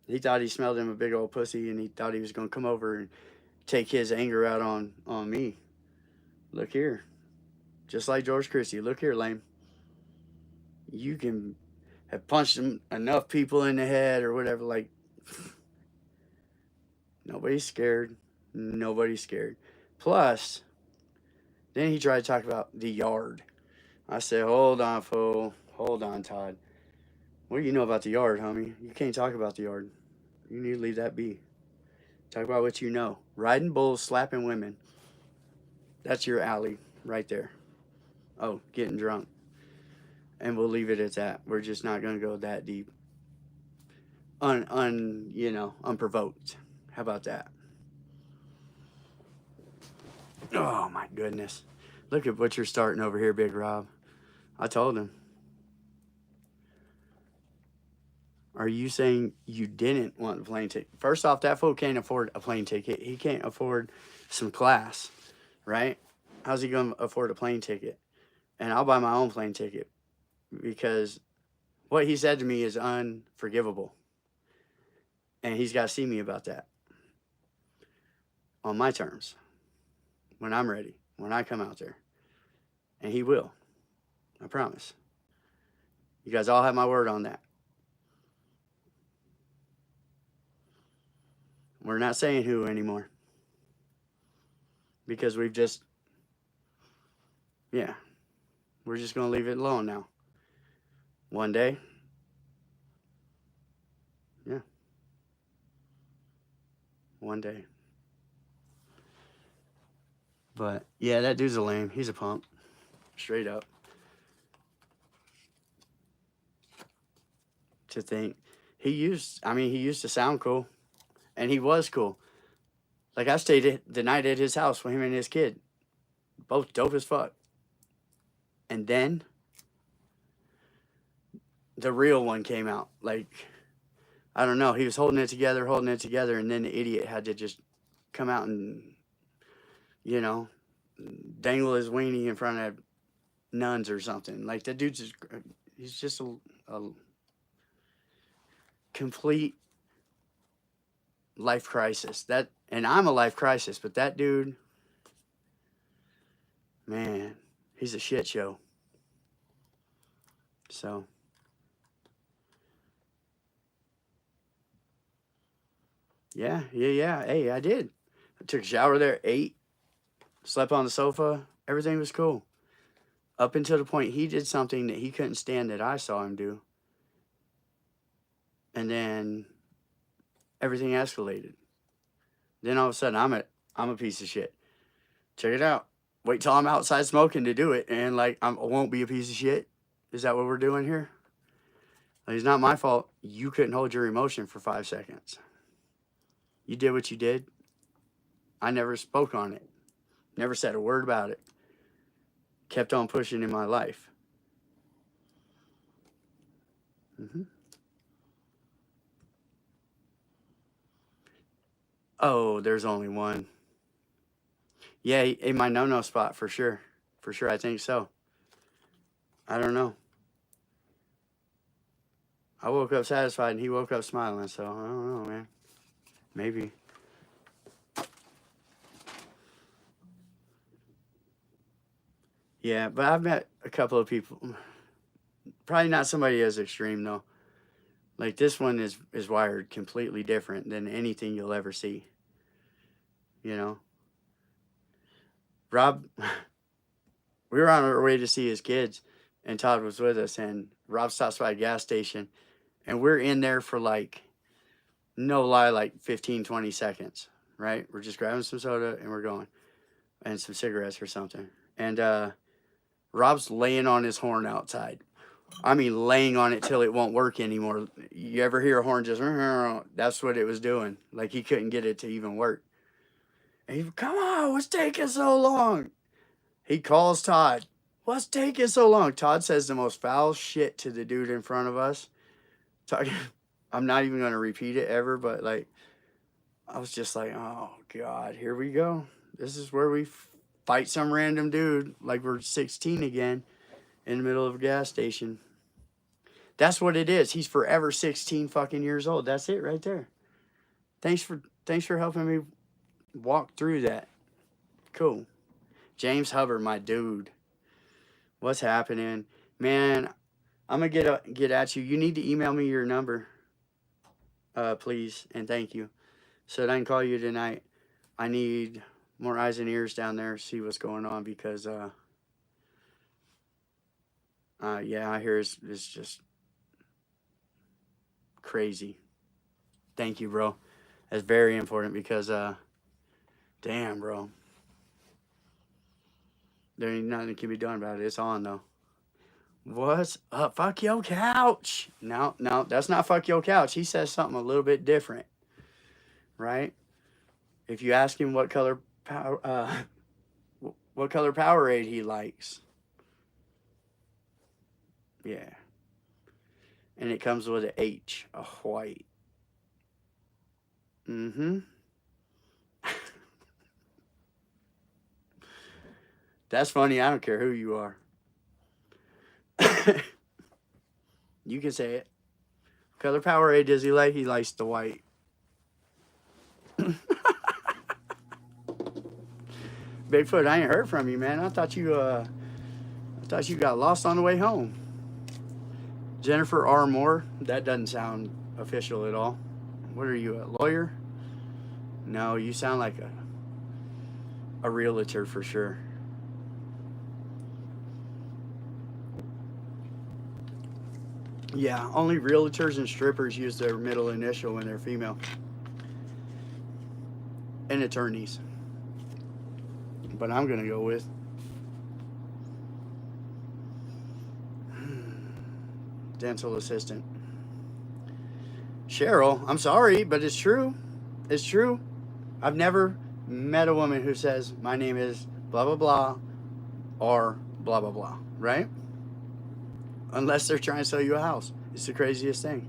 he thought he smelled him a big old pussy, and he thought he was gonna come over and take his anger out on me. Look here, just like George Christie. Look here, lame. You can have punched enough people in the head or whatever. Like nobody's scared. Nobody's scared. Plus, then he tried to talk about the yard. I said, hold on, fool. Hold on, Todd. What do you know about the yard, homie? You can't talk about the yard. You need to leave that be. Talk about what you know. Riding bulls, slapping women. That's your alley right there. Oh, getting drunk. And we'll leave it at that. We're just not going to go that deep. Unprovoked. How about that? Oh, my goodness. Look at what you're starting over here, Big Rob. I told him. Are you saying you didn't want a plane ticket? First off, that fool can't afford a plane ticket. He can't afford some class, right? How's he going to afford a plane ticket? And I'll buy my own plane ticket because what he said to me is unforgivable. And he's got to see me about that on my terms when I'm ready, when I come out there. And he will. I promise. You guys all have my word on that. We're not saying who anymore because we're just going to leave it alone now. One day. Yeah. One day. But yeah, that dude's a lame. He's a punk. Straight up. To think he used to sound cool. And he was cool. Like I stayed the night at his house with him and his kid. Both dope as fuck. And then the real one came out. Like, I don't know. He was holding it together. And then the idiot had to just come out and, dangle his weenie in front of nuns or something. Like, that dude's he's just a complete life crisis. And I'm a life crisis, but that dude, man, he's a shit show. So, yeah. Hey, I did. I took a shower there, ate, slept on the sofa. Everything was cool. Up until the point he did something that he couldn't stand that I saw him do. And then everything escalated. Then all of a sudden, I'm a piece of shit. Check it out. Wait till I'm outside smoking to do it, and like I won't be a piece of shit. Is that what we're doing here? Like, it's not my fault. You couldn't hold your emotion for 5 seconds. You did what you did. I never spoke on it. Never said a word about it. Kept on pushing in my life. Oh, there's only one. Yeah, in my no-no spot for sure. For sure, I think so. I don't know. I woke up satisfied and he woke up smiling, so I don't know, man. Maybe. Yeah, but I've met a couple of people. Probably not somebody as extreme though. Like this one is wired completely different than anything you'll ever see. You know? Rob, we were on our way to see his kids, and Todd was with us, and Rob stops by a gas station, and we're in there for like, no lie, like 15, 20 seconds, right? We're just grabbing some soda, and we're going, and some cigarettes or something. And Rob's laying on his horn outside. I mean, laying on it till it won't work anymore. You ever hear a horn just, that's what it was doing. Like he couldn't get it to even work. And he, come on, what's taking so long? He calls Todd. What's taking so long? Todd says the most foul shit to the dude in front of us. Talking, I'm not even going to repeat it ever, but like, I was just like, oh God, here we go. This is where we fight some random dude like we're 16 again in the middle of a gas station. That's what it is. He's forever 16 fucking years old. That's it right there. Thanks for helping me walk through that. Cool. James Hubbard, my dude. What's happening? Man, I'm gonna get at you. You need to email me your number, please, and thank you. So that I can call you tonight. I need more eyes and ears down there, see what's going on because yeah, I hear it's just crazy. Thank you, bro. That's very important because damn, bro. There ain't nothing that can be done about it. It's on though. What's up? Fuck your couch. No, no, that's not fuck your couch. He says something a little bit different, right? If you ask him what color Powerade he likes, yeah, and it comes with an H, a white. Mm-hmm. That's funny. I don't care who you are. You can say it. Color Powerade does he like? He likes the white. Bigfoot, I ain't heard from you, man. I thought you got lost on the way home. Jennifer R. Moore. That doesn't sound official at all. What are you, a lawyer? No, you sound like a realtor for sure. Yeah, only realtors and strippers use their middle initial when they're female. And attorneys. But I'm going to go with dental assistant. Cheryl, I'm sorry, but it's true. It's true. I've never met a woman who says, my name is blah, blah, blah, or blah, blah, blah, right? Unless they're trying to sell you a house. It's the craziest thing.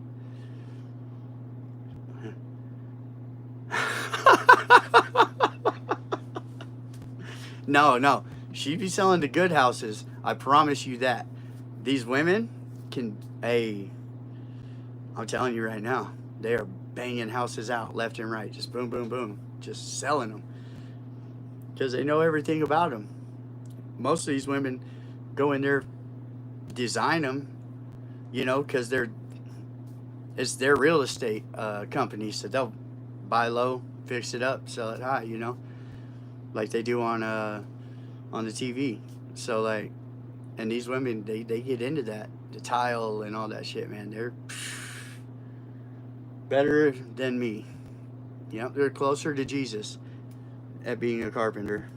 No. She'd be selling the good houses. I promise you that. These women can, hey, I'm telling you right now, they are banging houses out left and right. Just boom, boom, boom. Just selling them. Because they know everything about them. Most of these women go in there, design them, because it's their real estate company. So they'll buy low, fix it up, sell it high, like they do on the TV. So like, and these women, they get into that, the tile and all that shit, man. They're better than me. Yep, they're closer to Jesus at being a carpenter.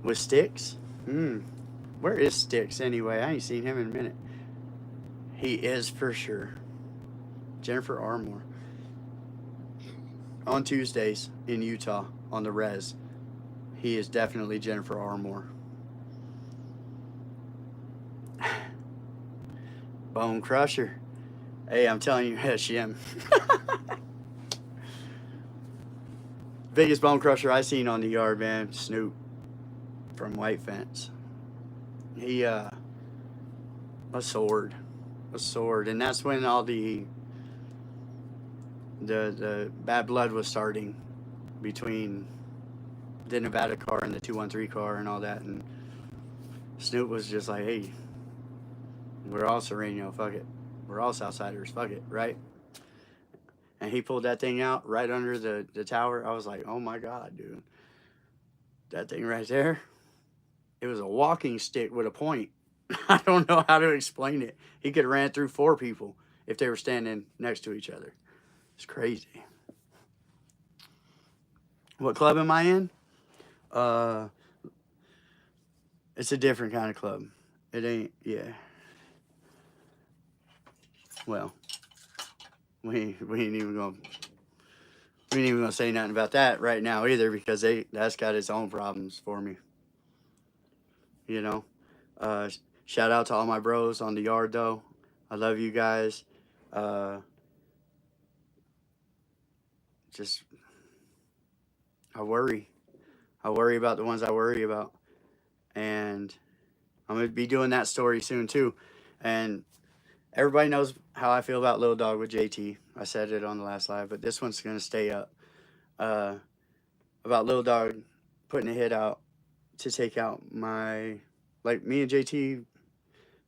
With Sticks? Where is Sticks anyway? I ain't seen him in a minute. He is for sure. Jennifer Armour. On Tuesdays in Utah on the res. He is definitely Jennifer Armour. Bone Crusher. Hey, I'm telling you, Hashem. Biggest bone crusher I seen on the yard, man. Snoop from White Fence. He a sword, and that's when all the bad blood was starting between the Nevada car and the 213 car and all that, and Snoop was just like, hey, we're all Sereno, fuck it. We're all Southsiders, fuck it, right? And he pulled that thing out right under the tower. I was like, oh my God, dude. That thing right there, it was a walking stick with a point. I don't know how to explain it. He could have ran through 4 people if they were standing next to each other. It's crazy. What club am I in? It's a different kind of club. It ain't, yeah. Well, we ain't even gonna say nothing about that right now either, because that's got its own problems for me. Shout out to all my bros on the yard though. I love you guys. just, I worry. I worry about the ones I worry about. And I'm going to be doing that story soon too. And everybody knows how I feel about Little Dog with JT. I said it on the last live, but this one's going to stay up. About Little Dog putting a hit out to take out my, like, me and JT,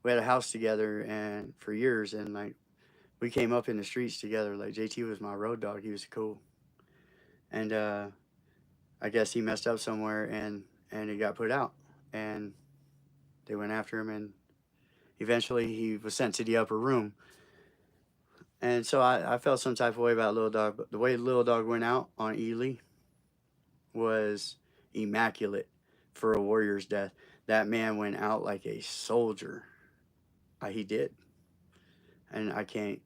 we had a house together and for years, and like we came up in the streets together. Like JT was my road dog. He was cool. And I guess he messed up somewhere, and he got put out, and they went after him, and eventually he was sent to the upper room. And so I felt some type of way about Little Dog, but the way Little Dog went out on Ely was immaculate for a warrior's death. That man went out like a soldier. He did. And I can't,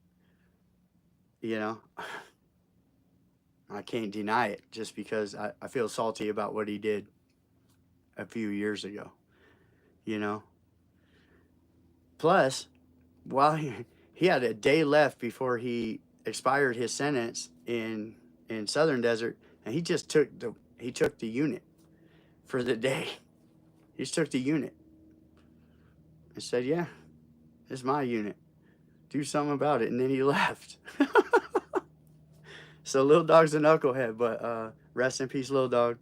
you know, I can't deny it just because I feel salty about what he did a few years ago, you know. Plus, while he had a day left before he expired his sentence in Southern Desert, and he just took the unit for the day. He just took the unit and said, "Yeah, it's my unit. Do something about it." And then he left. So Little Dog's a knucklehead, but rest in peace, Little Dog,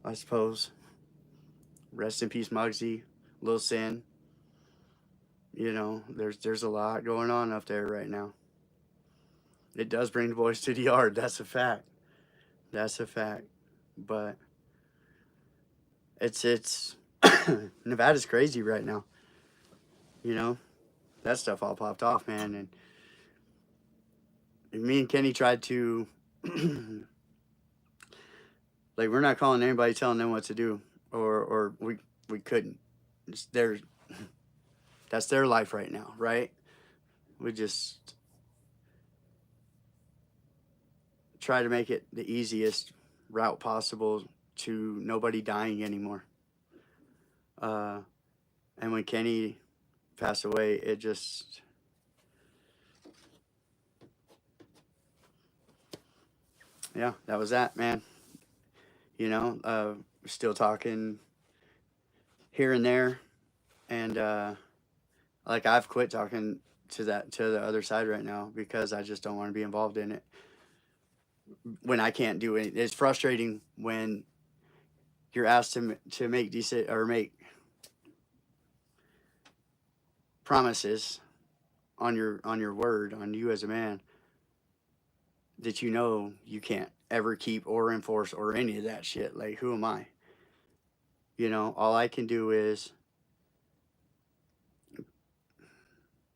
I suppose. Rest in peace, Muggsy, Lil Sin. You know, there's a lot going on up there right now. It does bring the boys to the yard. That's a fact. That's a fact. But it's Nevada's crazy right now. You know, that stuff all popped off, man. And me and Kenny tried to, like, we're not calling anybody telling them what to do, or we couldn't. It's that's their life right now, right? We just try to make it the easiest route possible to nobody dying anymore. And when Kenny passed away, it just, yeah, that was that, man. You know, we're still talking here and there, and like, I've quit talking to the other side right now because I just don't want to be involved in it. When I can't do it, it's frustrating when you're asked to make make promises on your word, on you as a man, that you know you can't ever keep or enforce or any of that shit. Like, who am I? You know, all I can do is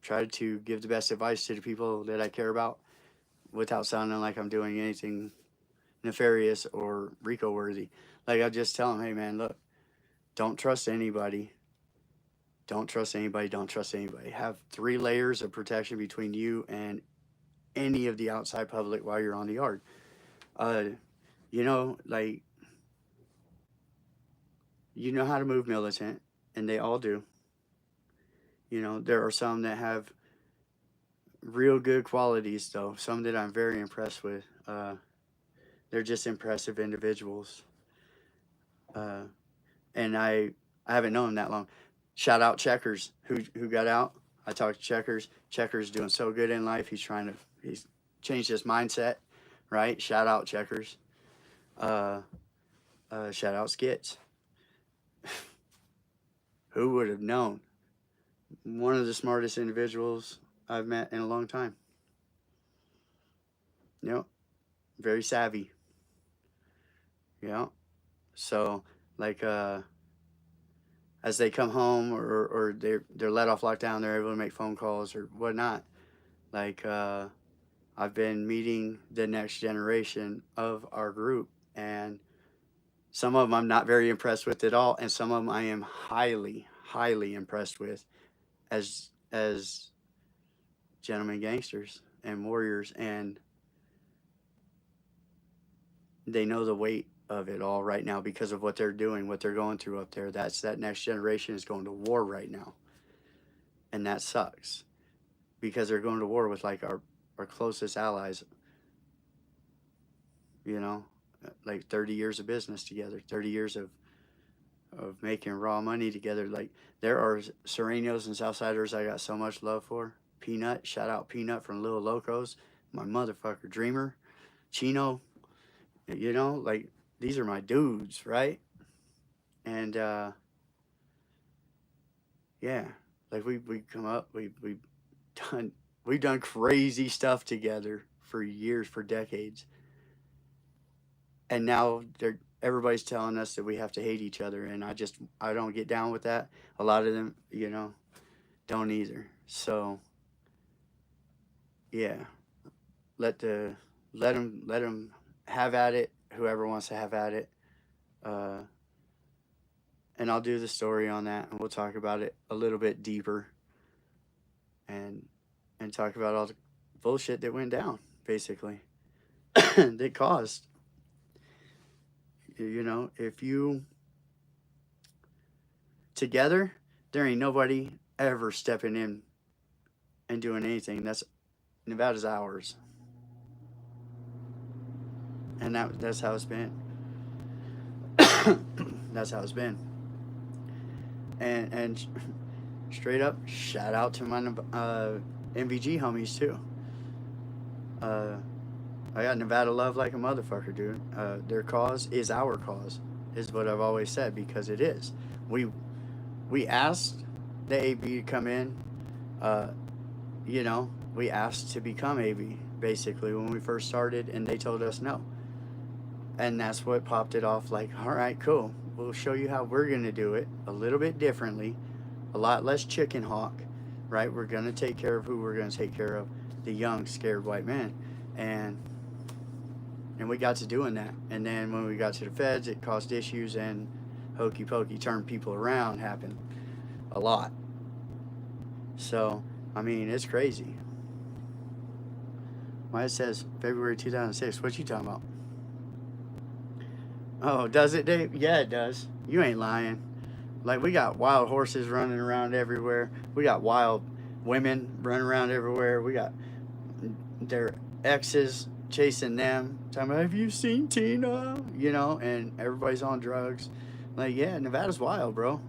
try to give the best advice to the people that I care about without sounding like I'm doing anything nefarious or RICO worthy. Like, I just tell them, hey man, look, don't trust anybody. Don't trust anybody. Don't trust anybody. Have 3 layers of protection between you and any of the outside public while you're on the yard. You know, like, you know how to move militant, and they all do. You know, there are some that have real good qualities, though. Some that I'm very impressed with. They're just impressive individuals. And I haven't known them that long. Shout out Checkers, who got out. I talked to Checkers. Checkers doing so good in life. He's changed his mindset, right? Shout out Checkers. Shout out Skits. Who would have known? One of the smartest individuals I've met in a long time. You know, very savvy. You know, so like as they come home or they're let off lockdown, they're able to make phone calls or whatnot. Like I've been meeting the next generation of our group, and some of them I'm not very impressed with at all, and some of them I am highly, highly impressed with as gentlemen gangsters and warriors, and they know the weight of it all right now because of what they're doing, what they're going through up there. That next generation is going to war right now, and that sucks because they're going to war with like our closest allies. you know, like 30 years of business together, 30 years of making raw money together. Like, there are Serenos and Southsiders I got so much love for. Peanut, shout out Peanut from Little Locos, my motherfucker Dreamer, Chino, you know, like, these are my dudes, right? And yeah, like we come up, done we've done crazy stuff together for years, for decades, and now everybody's telling us that we have to hate each other, and I don't get down with that. A lot of them, you know, don't either. So yeah, let the let them have at it. Whoever wants to have at it. Uh, and I'll do the story on that, and we'll talk about it a little bit deeper, and talk about all the bullshit that went down, basically, that caused. You know, if you together, there ain't nobody ever stepping in and doing anything. That's Nevada's ours, and that's how it's been. That's how it's been. And straight up, shout out to my MVG homies too. Uh, I got Nevada love like a motherfucker, dude. Their cause is our cause, is what I've always said, because it is. We we asked the AB to come in. Uh, you know, we asked to become AB basically when we first started, and they told us no. And that's what popped it off. Like, all right, cool. We'll show you how we're gonna do it a little bit differently, a lot less chicken hawk, right? We're gonna take care of who we're gonna take care of, the young scared white man, and we got to doing that. And then when we got to the feds, it caused issues, and hokey pokey turn people around happened a lot. So I mean, it's crazy. Why it says February 2006? What you talking about? Oh, does it, Dave? Yeah, it does. You ain't lying. Like, we got wild horses running around everywhere. We got wild women running around everywhere. We got their exes chasing them, talking about, have you seen Tina? You know, and everybody's on drugs. Like, yeah, Nevada's wild, bro.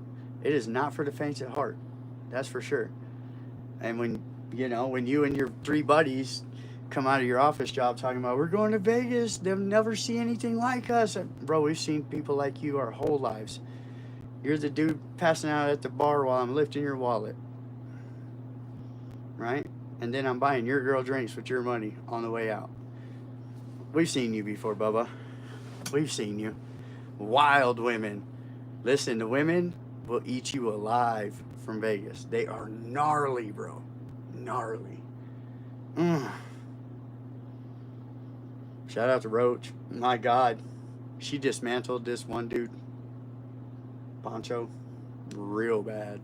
It is not for the faint at heart. That's for sure. And when, you know, when you and your three buddies come out of your office job talking about, we're going to Vegas, they'll never see anything like us. Bro, we've seen people like you our whole lives. You're the dude passing out at the bar while I'm lifting your wallet, right? And then I'm buying your girl drinks with your money on the way out. We've seen you before, Bubba. We've seen you. Wild women. Listen, the women will eat you alive from Vegas. They are gnarly, bro. Gnarly. Mm. Shout out to Roach. My God. She dismantled this one dude, Poncho, real bad.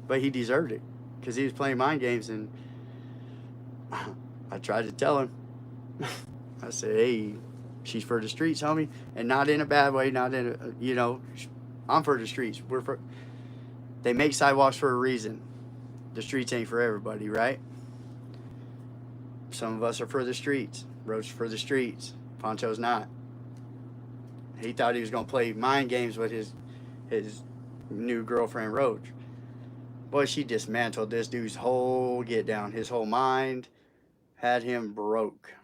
But he deserved it because he was playing mind games, and I tried to tell him. I said, hey, she's for the streets, homie. And not in a bad way, not in a, you know, I'm for the streets. They make sidewalks for a reason. The streets ain't for everybody, right? Some of us are for the streets. Roach for the streets. Poncho's not. He thought he was going to play mind games with his new girlfriend, Roach. Boy, she dismantled this dude's whole get down. His whole mind had him broke.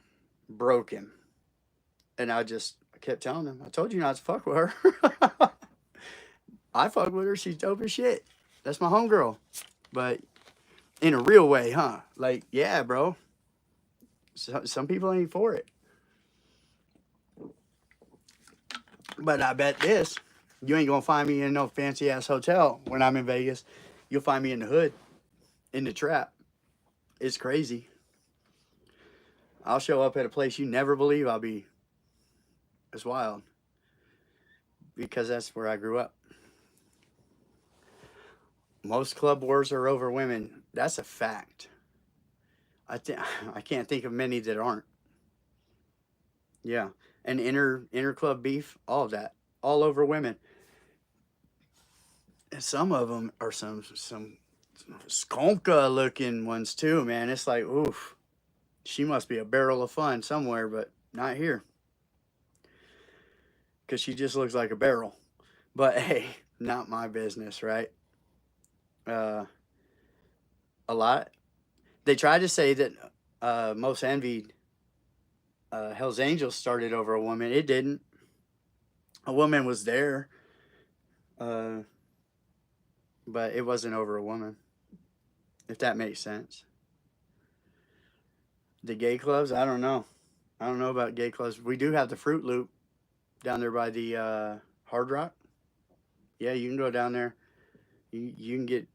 Broke him. And I kept telling him, I told you not to fuck with her. I fuck with her. She's dope as shit. That's my homegirl. But in a real way, huh? Like, yeah, bro. Some people ain't for it. But I bet this, you ain't going to find me in no fancy-ass hotel when I'm in Vegas. You'll find me in the hood, in the trap. It's crazy. I'll show up at a place you never believe I'll be. It's wild. Because that's where I grew up. Most club wars are over women. That's a fact. I can't think of many that aren't. Yeah. And inter club beef, all of that. All over women. And some of them are some skonka looking ones too, man. It's like, oof. She must be a barrel of fun somewhere, but not here. because she just looks like a barrel. But hey, not my business, right? Uh, a lot. They tried to say that Most Envied Hell's Angels started over a woman. It didn't. A woman was there, uh, but it wasn't over a woman, if that makes sense. The gay clubs, I don't know. I don't know about gay clubs. We do have the Fruit Loop down there by the Hard Rock. Yeah, you can go down there. You can get,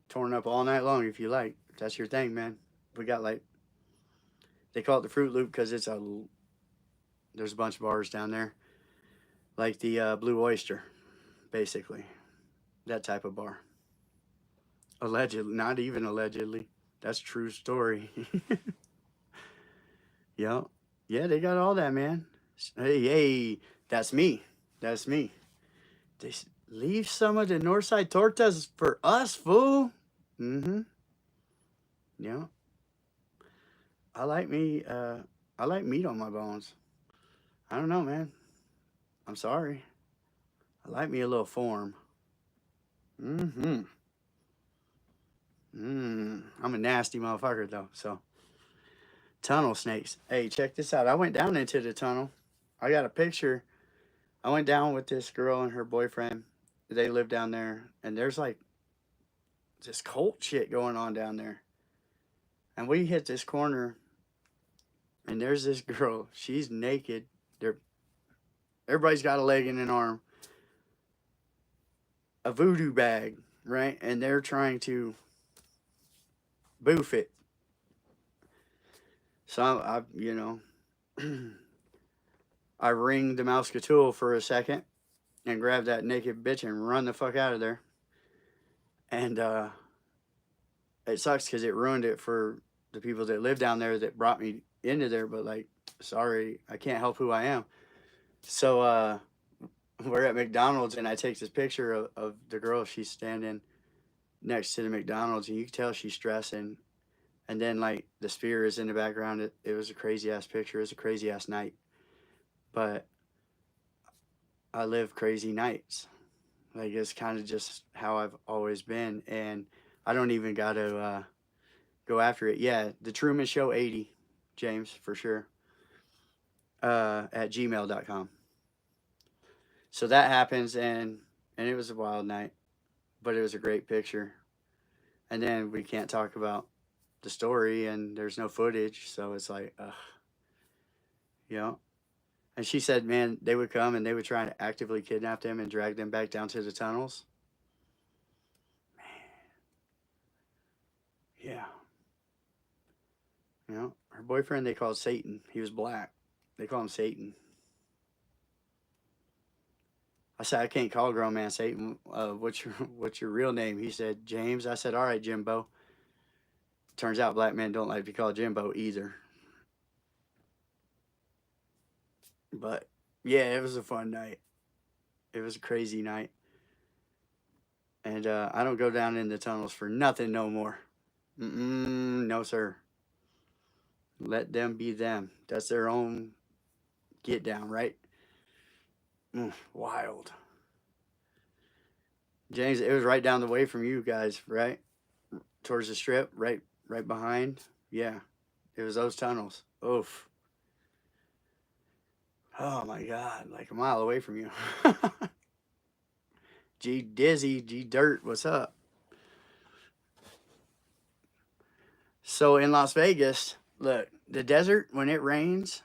torn up all night long if you like. If that's your thing, man. We got like, they call it the Fruit Loop because there's a bunch of bars down there. Like the Blue Oyster, basically. That type of bar. Allegedly, not even allegedly. That's true story. Yeah. Yeah, they got all that, man. Hey, that's me. That's me. Leave some of the Northside tortas for us, fool. Mm-hmm. Yeah. I like me. I like meat on my bones. I don't know, man. I'm sorry. I like me a little form. Mm-hmm. I'm a nasty motherfucker though. So tunnel snakes. Hey, check this out. I went down into the tunnel. I got a picture. I went down with this girl and her boyfriend. They live down there, and there's like this cult shit going on down there. And we hit this corner, and there's this girl. She's naked. Everybody's got a leg and an arm. A voodoo bag, right? And they're trying to boof it. So I ring the Mousecatool for a second and grab that naked bitch and run the fuck out of there. And it sucks because it ruined it for the people that live down there that brought me into there. But like, sorry, I can't help who I am. So we're at McDonald's and I take this picture of the girl. She's standing next to the McDonald's and you can tell she's stressing. And then like the spear is in the background. It was a crazy ass picture. It was a crazy ass night. But I live crazy nights. Like it's kind of just how I've always been. And I don't even got to go after it. Yeah, the Truman Show 80, James, for sure. At gmail.com. So that happens and it was a wild night. But it was a great picture. And then we can't talk about the story and there's no footage. So it's like, ugh. You know? And she said, man, they would come and they would try to actively kidnap them and drag them back down to the tunnels. Man. Yeah. You know, her boyfriend they called Satan. He was black. They call him Satan. I said, I can't call a grown man Satan. What's your real name? He said, James. I said, all right, Jimbo. Turns out black men don't like to be called Jimbo either. But yeah, it was a fun night. It was a crazy night. And I don't go down in the tunnels for nothing no more. No, sir. Let them be them. That's their own get down, right? Wild. James, it was right down the way from you guys, right? Towards the strip, right behind. Yeah. It was those tunnels. Oof. Oh my God, like a mile away from you. G Dizzy, G Dirt, what's up? So in Las Vegas, look, the desert, when it rains,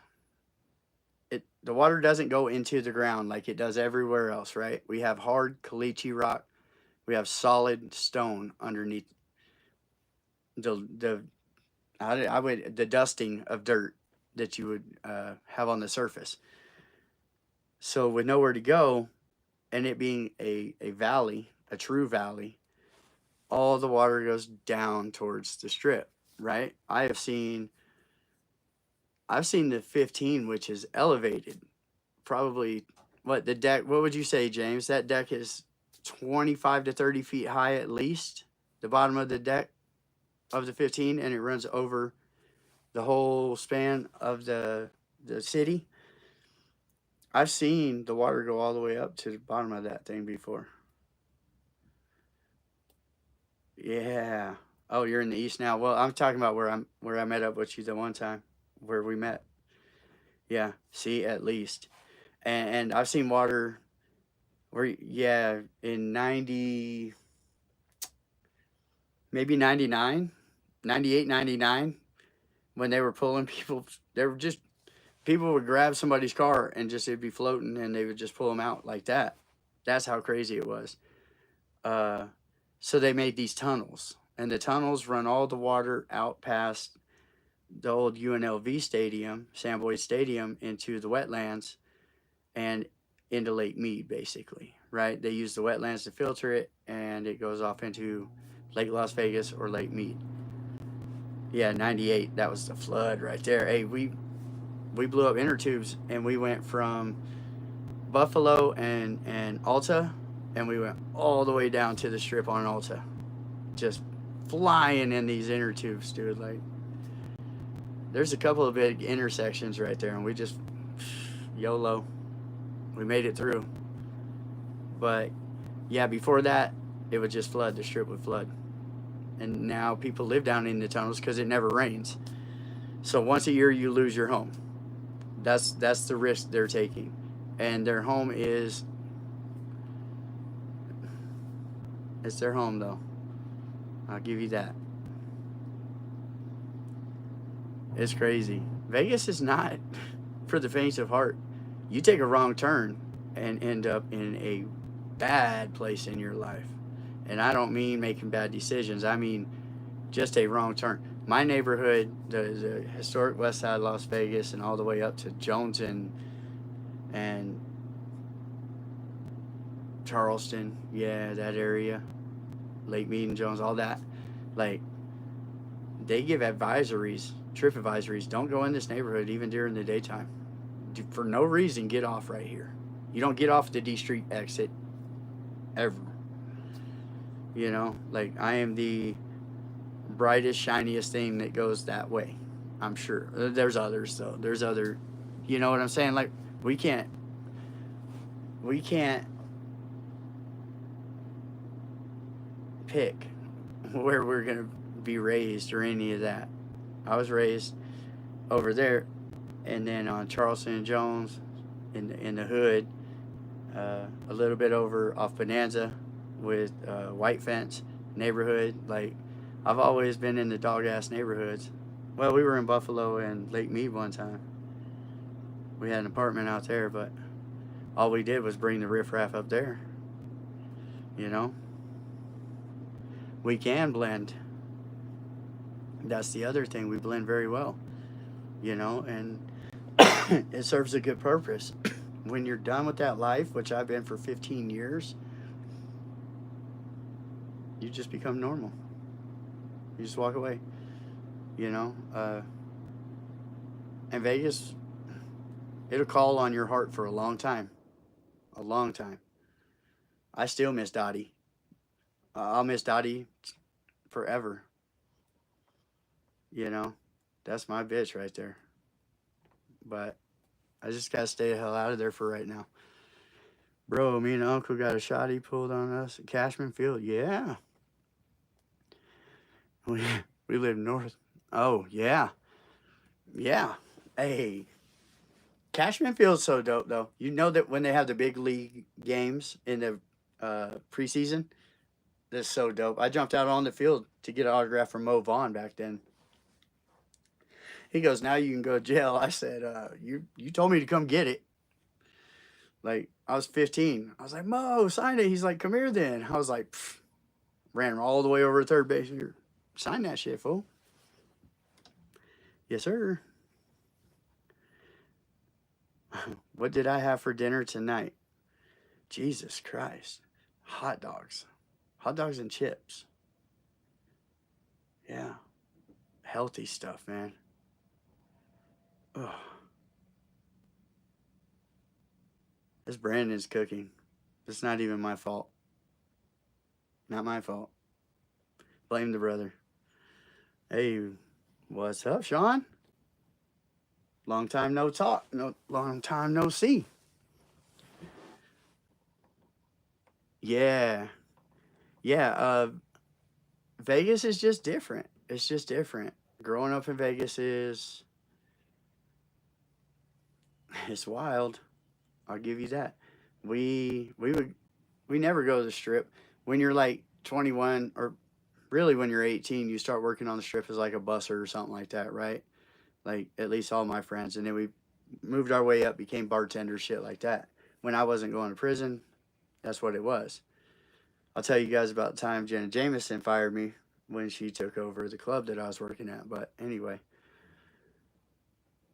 the water doesn't go into the ground like it does everywhere else, right? We have hard caliche rock. We have solid stone underneath the the dusting of dirt that you would have on the surface. So with nowhere to go, and it being a valley, a true valley, all the water goes down towards the strip, right? I've seen the 15, which is elevated, probably the deck. What would you say, James? That deck is 25 to 30 feet high at least. The bottom of the deck of the 15, and it runs over the whole span of the city. I've seen the water go all the way up to the bottom of that thing before. Yeah. Oh, you're in the east now. Well, I'm talking about where I met up with you the one time where we met. Yeah. See, at least. And I've seen water where, yeah, in 90, maybe 99, 98, 99, when they were pulling people, they were just, people would grab somebody's car and just, it'd be floating and they would just pull them out like that. That's how crazy it was. Uh, so they made these tunnels, and the tunnels run all the water out past the old UNLV stadium, Sam Boyd Stadium, into the wetlands and into Lake Mead, basically, right? They use the wetlands to filter it, and it goes off into Lake Las Vegas or Lake Mead. Yeah, 98, that was the flood right there. Hey, we blew up inner tubes, and we went from Buffalo and Alta, and we went all the way down to the strip on Alta, just flying in these inner tubes, dude. Like, there's a couple of big intersections right there, and we just YOLO, we made it through. But yeah, before that, it would just flood. The strip would flood, and now people live down in the tunnels because it never rains. So once a year, you lose your home. That's the risk they're taking, and their home is, it's their home though. I'll give you that. It's crazy. Vegas is not for the faint of heart. You take a wrong turn and end up in a bad place in your life. And I don't mean making bad decisions. I mean just a wrong turn. My neighborhood, the historic west side of Las Vegas and all the way up to Jones and Charleston, yeah, that area, Lake Mead and Jones, all that, like, they give advisories, trip advisories. Don't go in this neighborhood even during the daytime. For no reason, get off right here. You don't get off the D Street exit ever. You know, like, I am the brightest, shiniest thing that goes that way. I'm sure. There's others though. There's other, you know what I'm saying? Like, we can't pick where we're gonna be raised or any of that. I was raised over there, and then on Charleston and Jones, in the hood, a little bit over off Bonanza, with White Fence neighborhood. Like, I've always been in the dog ass neighborhoods. Well, we were in Buffalo and Lake Mead one time. We had an apartment out there, but all we did was bring the riffraff up there. You know, we can blend. That's the other thing. We blend very well. You know, and it serves a good purpose. When you're done with that life, which I've been for 15 years, you just become normal. You just walk away, you know. And Vegas, it'll call on your heart for a long time. A long time. I still miss Dottie. I'll miss Dottie forever. You know, that's my bitch right there. But I just gotta stay the hell out of there for right now. Bro, me and Uncle got a shot he pulled on us at Cashman Field. Yeah. We, we live north. Oh, yeah. Yeah. Hey, Cashman Field's so dope, though. You know that when they have the big league games in the preseason, that's so dope. I jumped out on the field to get an autograph from Mo Vaughn back then. He goes, now you can go to jail. I said, you told me to come get it. Like, I was 15. I was like, Mo, sign it. He's like, come here then. I was like, pfft. Ran all the way over to third base here. Sign that shit, fool. Yes, sir. What did I have for dinner tonight? Jesus Christ. Hot dogs. Hot dogs and chips. Yeah. Healthy stuff, man. Ugh. This Brandon's cooking. It's not even my fault. Not my fault. Blame the brother. Hey, what's up, Sean? Long time no talk. No, long time no see. Yeah. Yeah. Vegas is just different. It's just different. Growing up in Vegas is it's wild. I'll give you that. We never go to the strip. When you're like 21 or really when you're 18, you start working on the strip as like a busser or something like that, right? Like at least all my friends, and then we moved our way up, became bartenders, shit like that. When I wasn't going to prison, that's what it was. I'll tell you guys about the time Jenna Jameson fired me when she took over the club that I was working at. But anyway,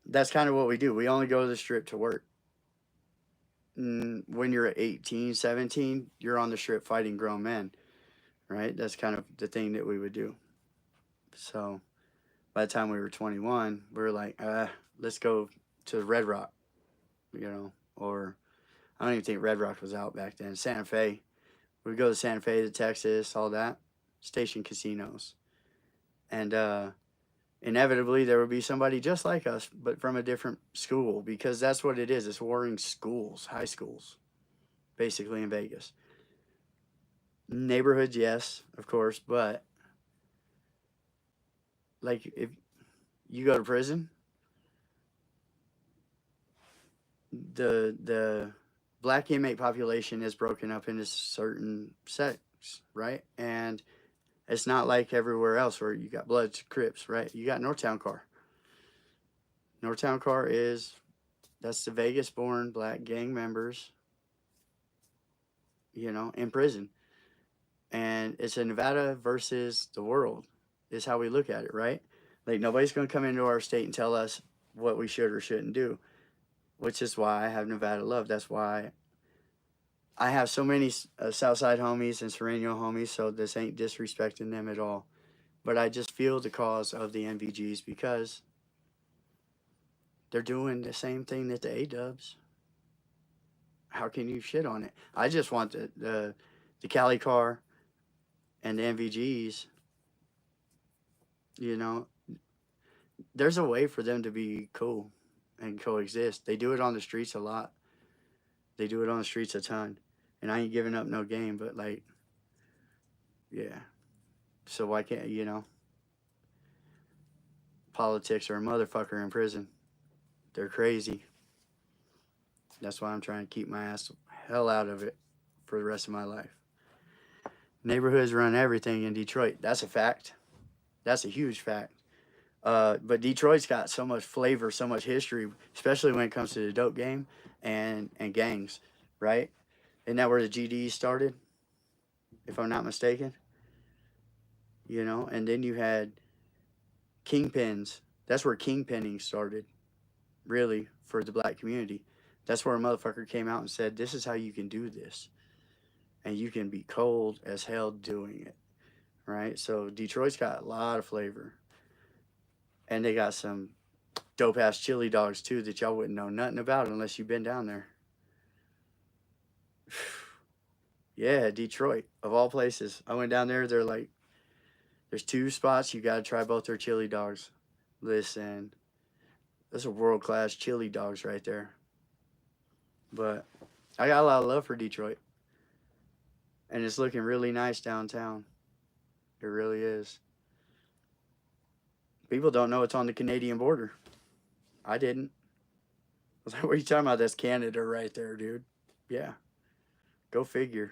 that's kind of what we do. We only go to the strip to work. When you're 18, 17, you're on the strip fighting grown men, right? That's kind of the thing that we would do. So by the time we were 21, we were like, let's go to Red Rock, or I don't even think Red Rock was out back then. Santa Fe. We'd go to Santa Fe, to Texas, all that. Station casinos. And inevitably, there would be somebody just like us, but from a different school, because that's what it is. It's warring schools, high schools, basically in Vegas. Neighborhoods, yes, of course, but like if you go to prison, the black inmate population is broken up into certain sects, right? And it's not like everywhere else where you got Bloods, Crips, right? You got Northtown Car. Northtown Car that's the Vegas born black gang members, in prison. And it's a Nevada versus the world, is how we look at it, right? Like nobody's going to come into our state and tell us what we should or shouldn't do, which is why I have Nevada love. That's why I have so many Southside homies and Sereno homies, so this ain't disrespecting them at all. But I just feel the cause of the NVGs because they're doing the same thing that the A-dubs. How can you shit on it? I just want the Cali car and the NVGs, you know, there's a way for them to be cool and coexist. They do it on the streets a lot. They do it on the streets a ton. And I ain't giving up no game, but like, yeah. So why can't, politics are a motherfucker in prison. They're crazy. That's why I'm trying to keep my ass hell out of it for the rest of my life. Neighborhoods run everything in Detroit. That's a fact. That's a huge fact. But Detroit's got so much flavor, so much history, especially when it comes to the dope game and gangs, right? Isn't that where the GDs started, if I'm not mistaken? And then you had kingpins. That's where kingpinning started, really, for the black community. That's where a motherfucker came out and said, this is how you can do this. And you can be cold as hell doing it, right? So Detroit's got a lot of flavor. And they got some dope ass chili dogs too that y'all wouldn't know nothing about unless you've been down there. Yeah, Detroit, of all places. I went down there. They're like, there's two spots. You got to try both their chili dogs. Listen, those are world class chili dogs right there. But I got a lot of love for Detroit. And it's looking really nice downtown. It really is. People don't know it's on the Canadian border. I didn't. I was like, what are you talking about? That's Canada right there, dude. Yeah. Go figure.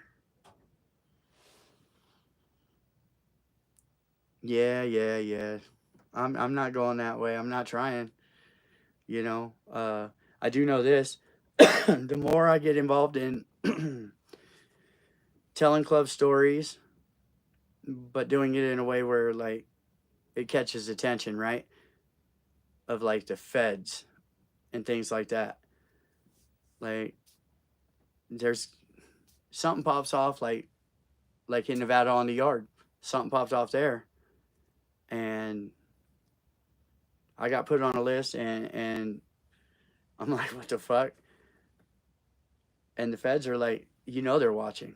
Yeah, yeah, yeah. I'm not going that way. I'm not trying. I do know this. The more I get involved in telling club stories, but doing it in a way where like it catches attention, right? Of like the feds and things like that. Like there's something pops off like in Nevada on the yard. Something popped off there. And I got put on a list and I'm like, what the fuck? And the feds are like, they're watching.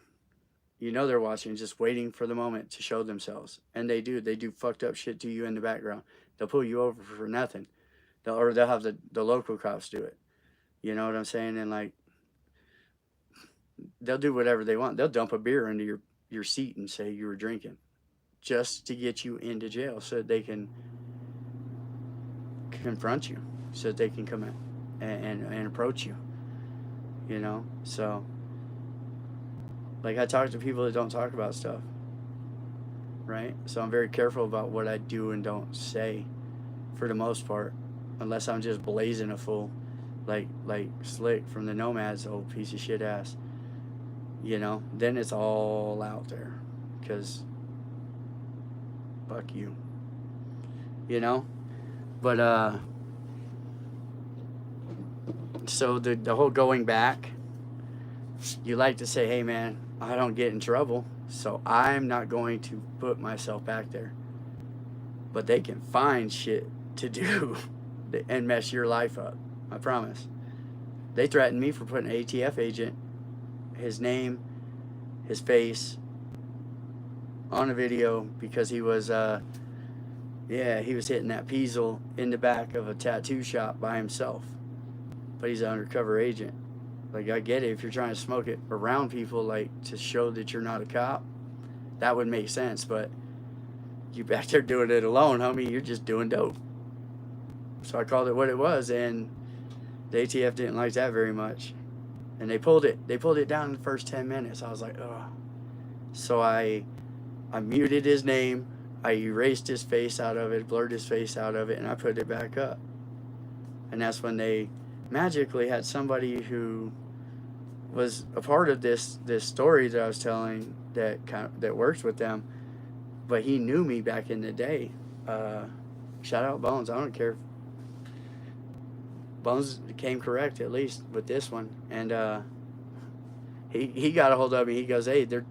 They're watching, just waiting for the moment to show themselves. And they do. They do fucked up shit to you in the background. They'll pull you over for nothing. They'll have the local cops do it. You know what I'm saying? And like, they'll do whatever they want. They'll dump a beer into your seat and say you were drinking just to get you into jail so that they can confront you, so that they can come in and approach you, you know? So, like, I talk to people that don't talk about stuff, right? So I'm very careful about what I do and don't say for the most part, unless I'm just blazing a fool, like Slick from the Nomads, old piece of shit ass, you know? Then it's all out there, because fuck you, you know? But, so the whole going back, you like to say, hey man, I don't get in trouble, so I'm not going to put myself back there. But they can find shit to do and mess your life up. I promise. They threatened me for putting an ATF agent, his name, his face, on a video because he was, he was hitting that Peasel in the back of a tattoo shop by himself. But he's an undercover agent. Like, I get it. If you're trying to smoke it around people, like, to show that you're not a cop, that would make sense. But you back there doing it alone, homie, you're just doing dope. So I called it what it was, and the ATF didn't like that very much. And they pulled it down in the first 10 minutes. I was like, ugh. So I muted his name, I erased his face out of it, blurred his face out of it, and I put it back up. And that's when they magically had somebody who was a part of this story that I was telling that works with them, but he knew me back in the day. Shout out Bones. I don't care. Bones came correct at least with this one, and he got a hold of me. He goes, hey, they're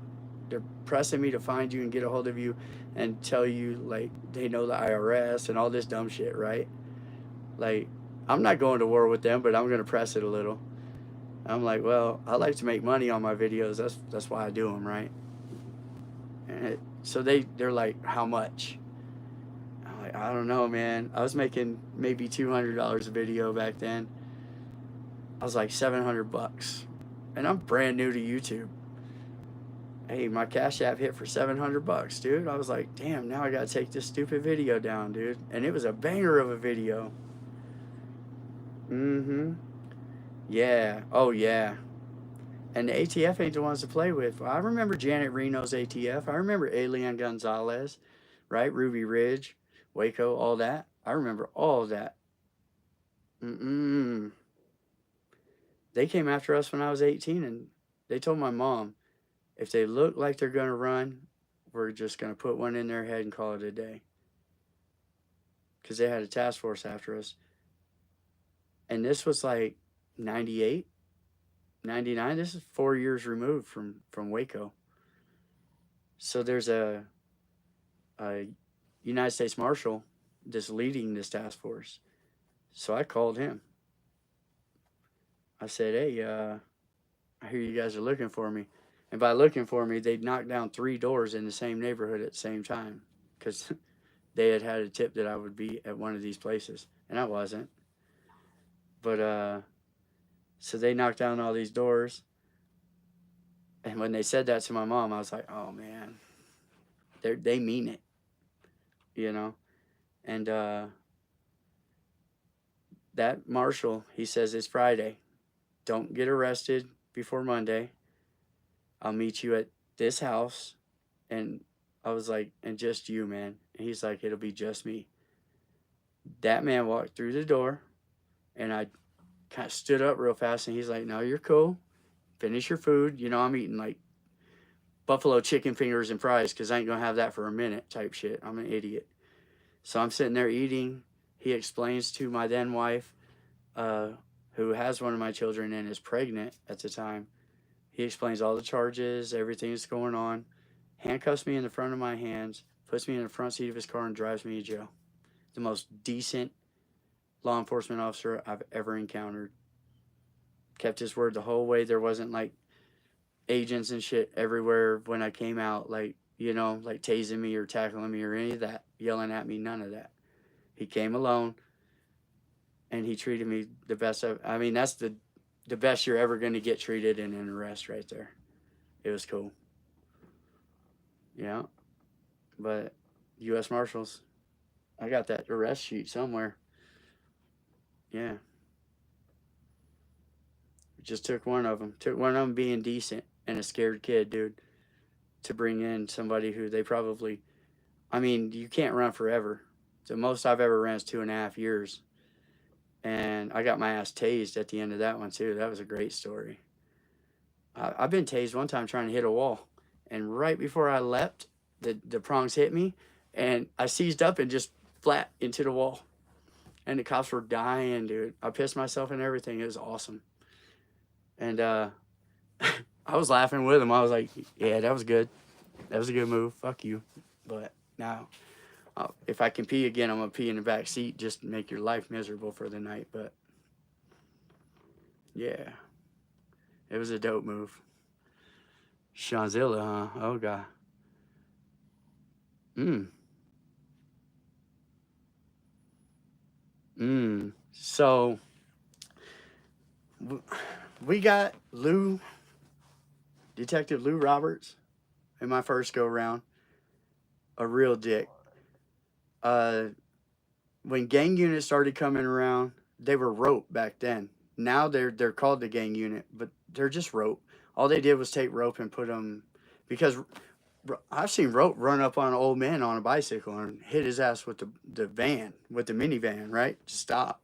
pressing me to find you and get a hold of you and tell you, like, they know the IRS and all this dumb shit, right? Like, I'm not going to war with them, but I'm going to press it a little. I'm like, well, I like to make money on my videos. That's why I do them, right? And so they're like, how much? I'm like, I don't know, man. I was making maybe $200 a video back then. I was like $700, and I'm brand new to YouTube. Hey, my Cash App hit for $700, dude. I was like, damn, now I gotta take this stupid video down, dude. And it was a banger of a video. Yeah. Oh, yeah. And the ATF ain't the ones to play with. I remember Janet Reno's ATF. I remember Elian Gonzalez, right? Ruby Ridge, Waco, all that. I remember all of that. They came after us when I was 18, and they told my mom, if they look like they're going to run, we're just going to put one in their head and call it a day. Because they had a task force after us. And this was like 98, 99. This is 4 years removed from Waco. So there's a United States Marshal that's leading this task force. So I called him. I said, hey, I hear you guys are looking for me. And by looking for me, they'd knocked down 3 doors in the same neighborhood at the same time. Because they had a tip that I would be at one of these places. And I wasn't. But, so they knocked down all these doors. And when they said that to my mom, I was like, oh, man. They mean it. You know? And that marshal, he says, it's Friday. Don't get arrested before Monday. I'll meet you at this house. And I was like, and just you, man. And he's like, it'll be just me. That man walked through the door, and I kind of stood up real fast, and he's like, no, you're cool. Finish your food. You know, I'm eating like buffalo chicken fingers and fries because I ain't going to have that for a minute type shit. I'm an idiot. So I'm sitting there eating. He explains to my then wife, who has one of my children and is pregnant at the time. He explains all the charges, everything that's going on, handcuffs me in the front of my hands, puts me in the front seat of his car, and drives me to jail. The most decent law enforcement officer I've ever encountered. Kept his word the whole way. There wasn't like agents and shit everywhere when I came out, like, you know, like tasing me or tackling me or any of that, yelling at me, none of that. He came alone, and he treated me the best. I mean, that's the the best you're ever going to get treated in an arrest right there. It was cool. Yeah. But U.S. Marshals, I got that arrest sheet somewhere. Yeah. Just took one of them. Took one of them being decent and a scared kid, dude, to bring in somebody who they probably, I mean, you can't run forever. The most I've ever ran is 2.5 years. And I got my ass tased at the end of that one, too. That was a great story. I've been tased one time trying to hit a wall. And right before I leapt, the prongs hit me. And I seized up and just flat into the wall. And the cops were dying, dude. I pissed myself and everything. It was awesome. And I was laughing with him. I was like, yeah, that was good. That was a good move. Fuck you. But now, if I can pee again, I'm going to pee in the back seat just to make your life miserable for the night. But, yeah. It was a dope move. Shanzilla, huh? Oh, God. So, we got Detective Lou Roberts, in my first go-round. A real dick. When gang units started coming around, they were rope back then. Now they're called the gang unit, but they're just rope. All they did was take rope and put them, because I've seen rope run up on an old man on a bicycle and hit his ass with the minivan, right? Stop.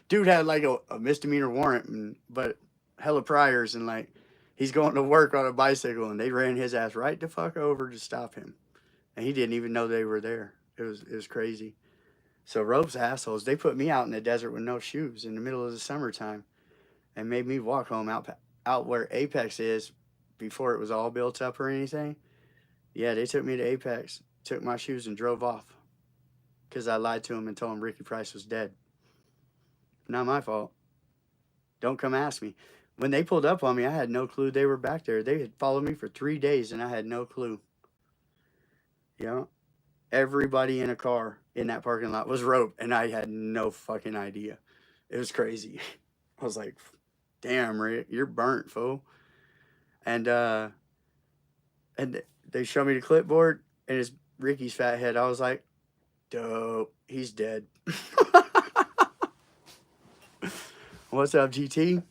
Dude had like a misdemeanor warrant, but hella priors, and like he's going to work on a bicycle, and they ran his ass right the fuck over to stop him, and he didn't even know they were there. It was crazy. So rope's assholes. They put me out in the desert with no shoes in the middle of the summertime, and made me walk home out where Apex is, before it was all built up or anything. Yeah, they took me to Apex, took my shoes, and drove off because I lied to him and told him Ricky Price was dead. Not my fault. Don't come ask me. When they pulled up on me, I had no clue they were back there. They had followed me for 3 days, and I had no clue. Yeah. Everybody in a car in that parking lot was rope, and I had no fucking idea. It was crazy. I was like, damn, Rick, you're burnt, fool. And they showed me the clipboard, and it's Ricky's fat head. I was like, dope. He's dead. What's up, GT?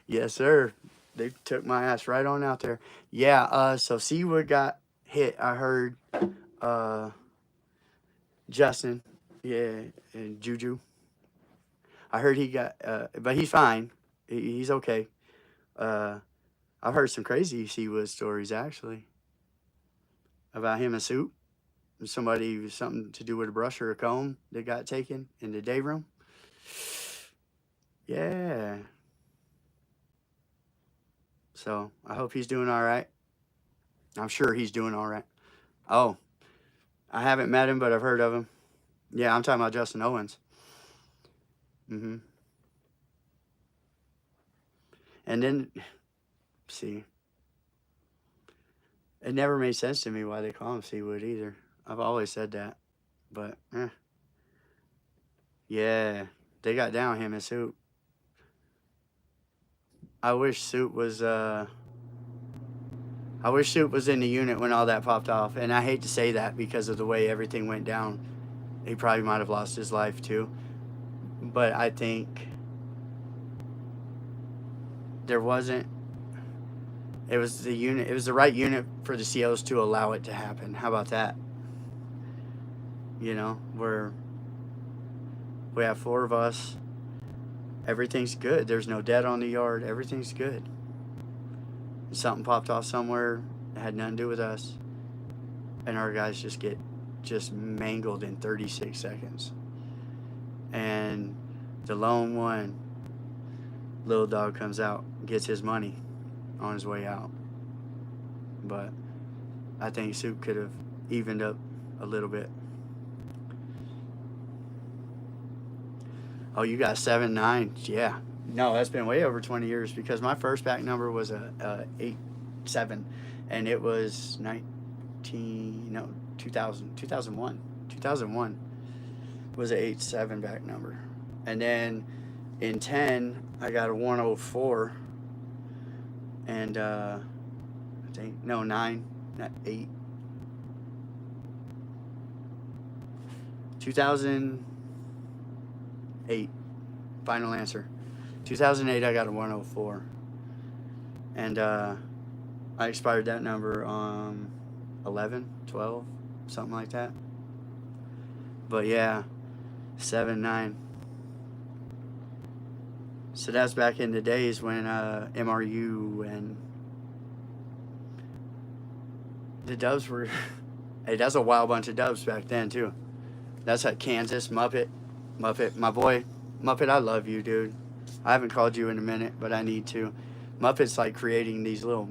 Yes, sir. They took my ass right on out there. Yeah, so Seawood got hit. I heard Justin, yeah, and Juju. I heard he got, but he's fine. He's okay. I've heard some crazy Seawood stories, actually, about him and Soup. Somebody, something to do with a brush or a comb that got taken in the day room. Yeah. So I hope he's doing all right. I'm sure he's doing all right. Oh, I haven't met him, but I've heard of him. Yeah, I'm talking about Justin Owens. And then, see, it never made sense to me why they call him Seawood either. I've always said that, but yeah, they got down him and Soup. I wish Soup was in the unit when all that popped off, and I hate to say that because of the way everything went down. He probably might have lost his life too, but I think there wasn't. It was the unit. It was the right unit for the COs to allow it to happen. How about that? You know, we have 4 of us. Everything's good. There's no debt on the yard. Everything's good. Something popped off somewhere. It had nothing to do with us. And our guys just mangled in 36 seconds. And the lone one, little dog, comes out, gets his money on his way out. But I think Soup could have evened up a little bit. Oh, you got 7-9? Yeah. No, that's been way over 20 years because my first back number was a 8-7, and it was 2001 was a 8-7 back number, and then In 10, I got a 104. And I think, no, 9, not 8. 2008. Final answer. 2008, I got a 104. And I expired that number on 11, 12, something like that. But yeah, 7, 9. So that's back in the days when MRU and the Dubs were. Hey, that's a wild bunch of Dubs back then, too. That's like Kansas, Muppet. Muppet, my boy. Muppet, I love you, dude. I haven't called you in a minute, but I need to. Muppet's like creating these little.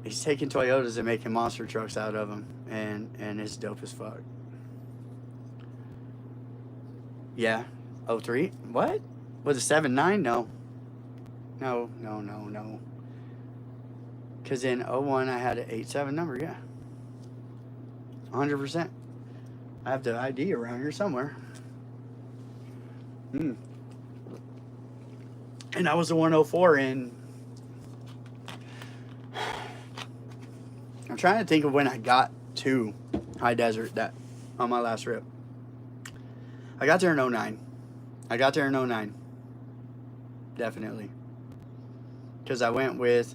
He's taking Toyotas and making monster trucks out of them, and it's dope as fuck. Yeah, 03. What? Was it 7, 9? No. No, no, no, no. Because in 01, I had an 8, 7 number, yeah. 100%. I have the ID around here somewhere. Hmm. And I was a 104 in. I'm trying to think of when I got to High Desert that on my last trip. I got there in 09. I got there in 09. Definitely. Because I went with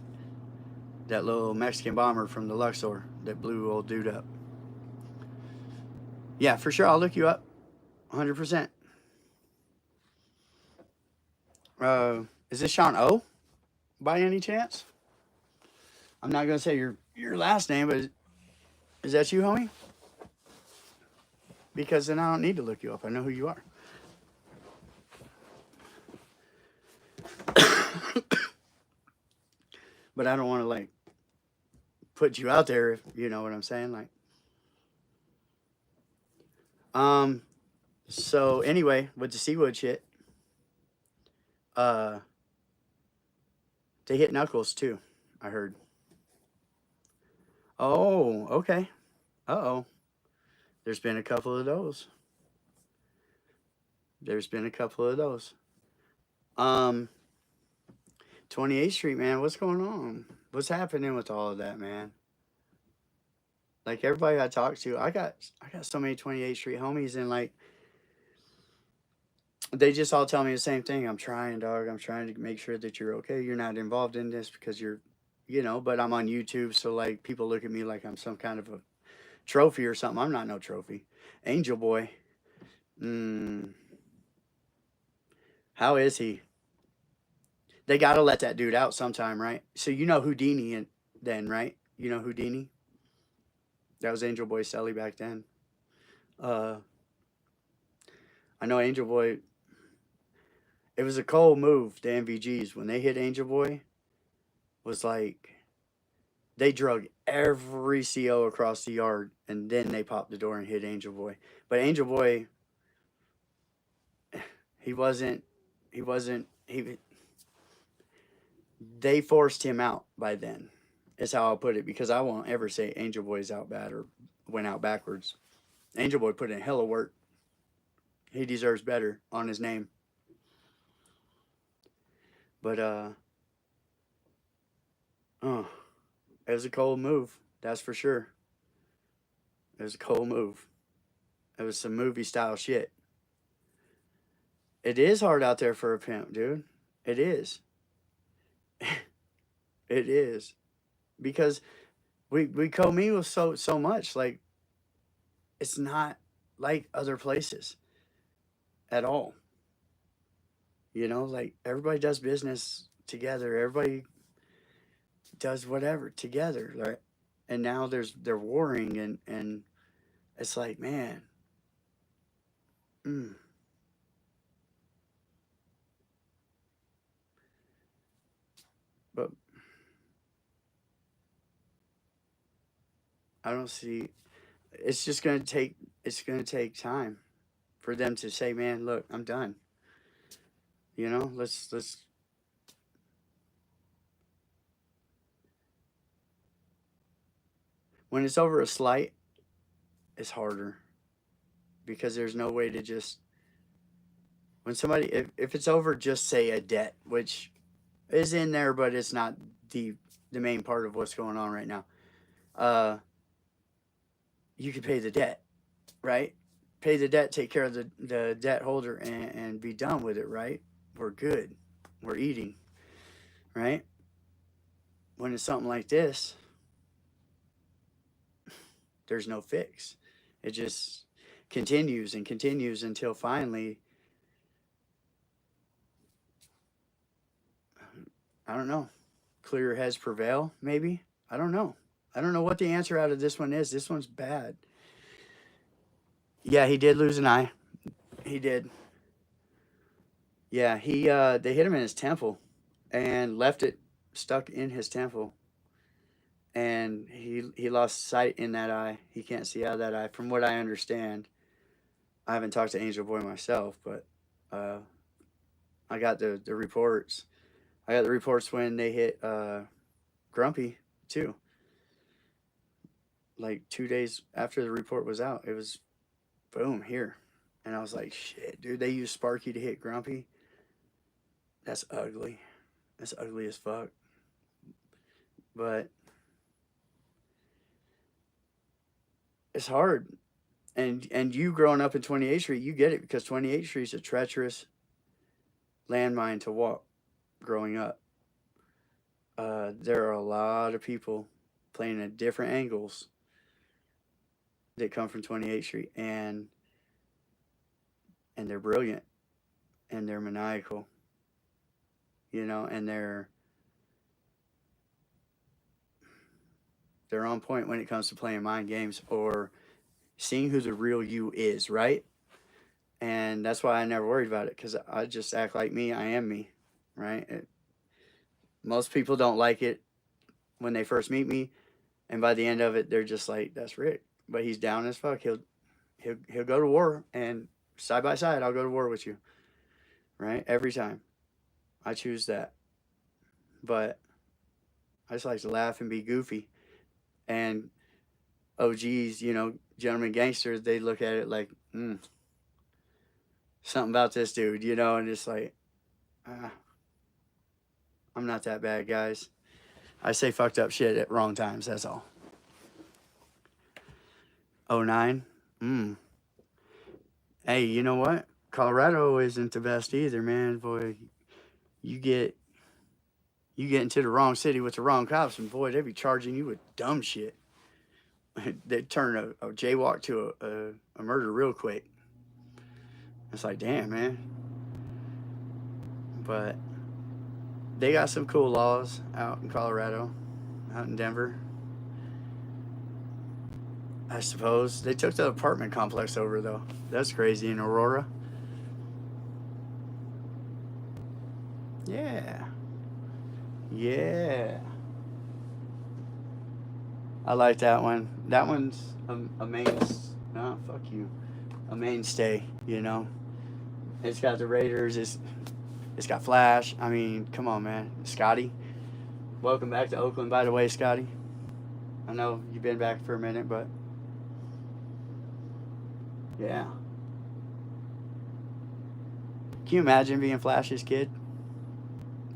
that little Mexican bomber from the Luxor that blew old dude up. Yeah, for sure. I'll look you up. 100%. Is this Sean O by any chance? I'm not going to say your last name, but is that you, homie? Because then I don't need to look you up. I know who you are. But I don't want to, like, put you out there, if you know what I'm saying. Like, so anyway, with the Seawood shit, they hit Knuckles too, I heard. Oh, okay. Uh-oh. There's been a couple of those. There's been a couple of those. Um, 28th Street, man, what's going on? What's happening with all of that, man? Like everybody I talk to, I got so many 28th Street homies, and like they just all tell me the same thing. I'm trying, dog. I'm trying to make sure that you're okay. You're not involved in this because but I'm on YouTube, so like people look at me like I'm some kind of a trophy or something. I'm not no trophy. Angel Boy. Mm, how is he? They gotta let that dude out sometime, right? So you know Houdini then, right? You know Houdini? That was Angel Boy Sally back then. Uh, I know Angel Boy. It was a cold move. The MVGs when they hit Angel Boy was like they drug every CO across the yard, and then they popped the door and hit Angel Boy. But Angel Boy, he wasn't. He wasn't. He. They forced him out by then. Is how I'll put it, because I won't ever say Angel Boy's out bad or went out backwards. Angel Boy put in hella work. He deserves better on his name. But oh, it was a cold move. That's for sure. It was a cold move. It was some movie style shit. It is hard out there for a pimp, dude. It is. It is, because we commingle so much. Like it's not like other places at all. Like everybody does business together. Everybody does whatever together. Right? And now they're warring, and it's like, man. Mm, but I don't see. It's just gonna take. It's gonna take time for them to say, "Man, look, I'm done." Let's. When it's over a slight, it's harder because there's no way to just When somebody, if it's over, just say a debt, which is in there, but it's not the main part of what's going on right now. Uh, you can pay the debt, right? Pay the debt, take care of the debt holder, and be done with it, right? We're good. We're eating, right? When it's something like this, there's no fix. It just continues and continues until finally, I don't know, clearer heads prevail, maybe? I don't know. I don't know what the answer out of this one is. This one's bad. Yeah, he did lose an eye. He did. Yeah, they hit him in his temple and left it stuck in his temple. And he lost sight in that eye. He can't see out of that eye, from what I understand. I haven't talked to Angel Boy myself, but uh, I got the reports. I got the reports when they hit Grumpy too. Like 2 days after the report was out, it was boom here, and I was like, shit, dude. They used Sparky to hit Grumpy. That's ugly. That's ugly as fuck. But it's hard. And you growing up in 28th Street, you get it, because 28th Street is a treacherous landmine to walk growing up. There are a lot of people playing at different angles that come from 28th Street, and they're brilliant, and they're maniacal, and they're on point when it comes to playing mind games or seeing who the real you is, right? And that's why I never worried about it, because I just act like me. I am me, right? Most people don't like it when they first meet me, and by the end of it, they're just like, "That's Rick," but he's down as fuck. He'll go to war, and side by side, I'll go to war with you, right? Every time, I choose that. But I just like to laugh and be goofy, and OGs, gentlemen gangsters, they look at it like, something about this dude, and it's like, I'm not that bad, guys. I say fucked up shit at wrong times, that's all. 09? Hey, you know what? Colorado isn't the best either, man. Boy, you get into the wrong city with the wrong cops, and boy, they be charging you with dumb shit. They turn a jaywalk to a murder real quick. It's like, damn, man. But they got some cool laws out in Colorado, out in Denver. I suppose they took the apartment complex over, though. That's crazy. In Aurora. Yeah. I like that one. That one's a fuck you. A mainstay, It's got the Raiders. It's got Flash. I mean, come on, man. Scotty. Welcome back to Oakland, by the way, Scotty. I know you've been back for a minute, but yeah. Can you imagine being Flash's kid?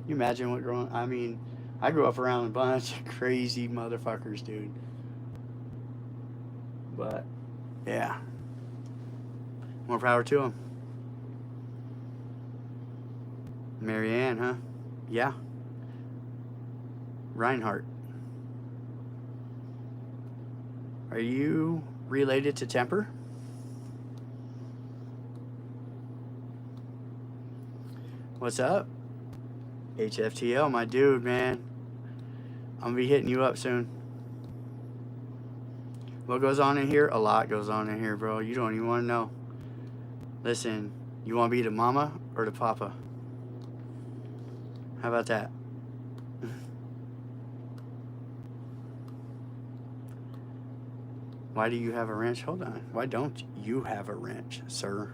Can you imagine I grew up around a bunch of crazy motherfuckers, dude. But, yeah. More power to them. Marianne, huh? Yeah. Reinhardt. Are you related to Temper? What's up? HFTL, my dude, man. I'm gonna be hitting you up soon. What goes on in here? A lot goes on in here, bro. You don't even want to know. Listen, you want to be the mama or the papa? How about that? Why do you have a wrench? Hold on. Why don't you have a wrench, sir?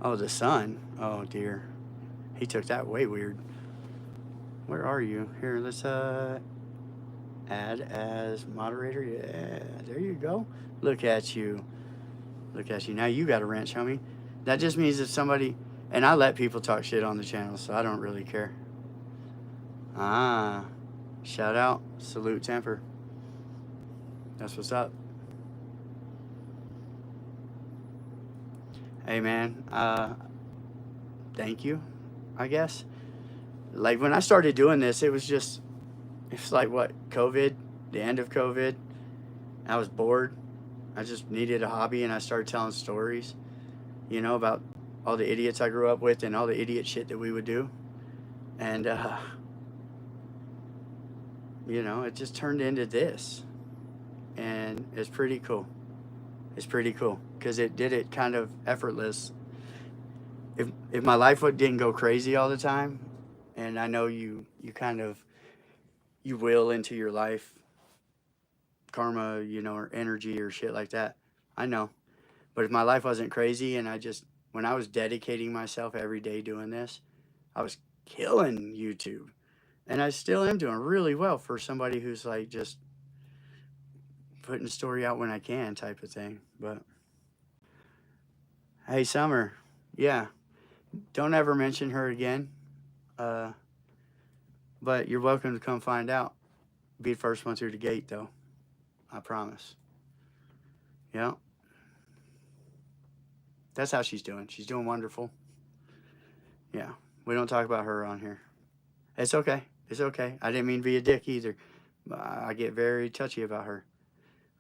Oh, the son. Oh, dear. He took that way weird. Where are you? Here, let's add as moderator. Yeah, there you go. Look at you. Look at you. Now you got a wrench, homie. That just means if somebody And I let people talk shit on the channel, so I don't really care. Ah, shout out, salute temper. That's what's up. Hey man, thank you, I guess. Like when I started doing this, it's like what, COVID, the end of COVID. I was bored. I just needed a hobby and I started telling stories, about all the idiots I grew up with and all the idiot shit that we would do. And, it just turned into this. And it's pretty cool. It's pretty cool because it did it kind of effortless. If my life didn't go crazy all the time, and I know you kind of, you will into your life, karma, or energy or shit like that. I know. But if my life wasn't crazy and when I was dedicating myself every day doing this, I was killing YouTube. And I still am doing really well for somebody who's like just putting a story out when I can type of thing. But hey, Summer, yeah, don't ever mention her again. But you're welcome to come find out. Be the first one through the gate, though. I promise. Yeah. That's how she's doing. She's doing wonderful. Yeah. We don't talk about her on here. It's okay. It's okay. I didn't mean to be a dick either. I get very touchy about her.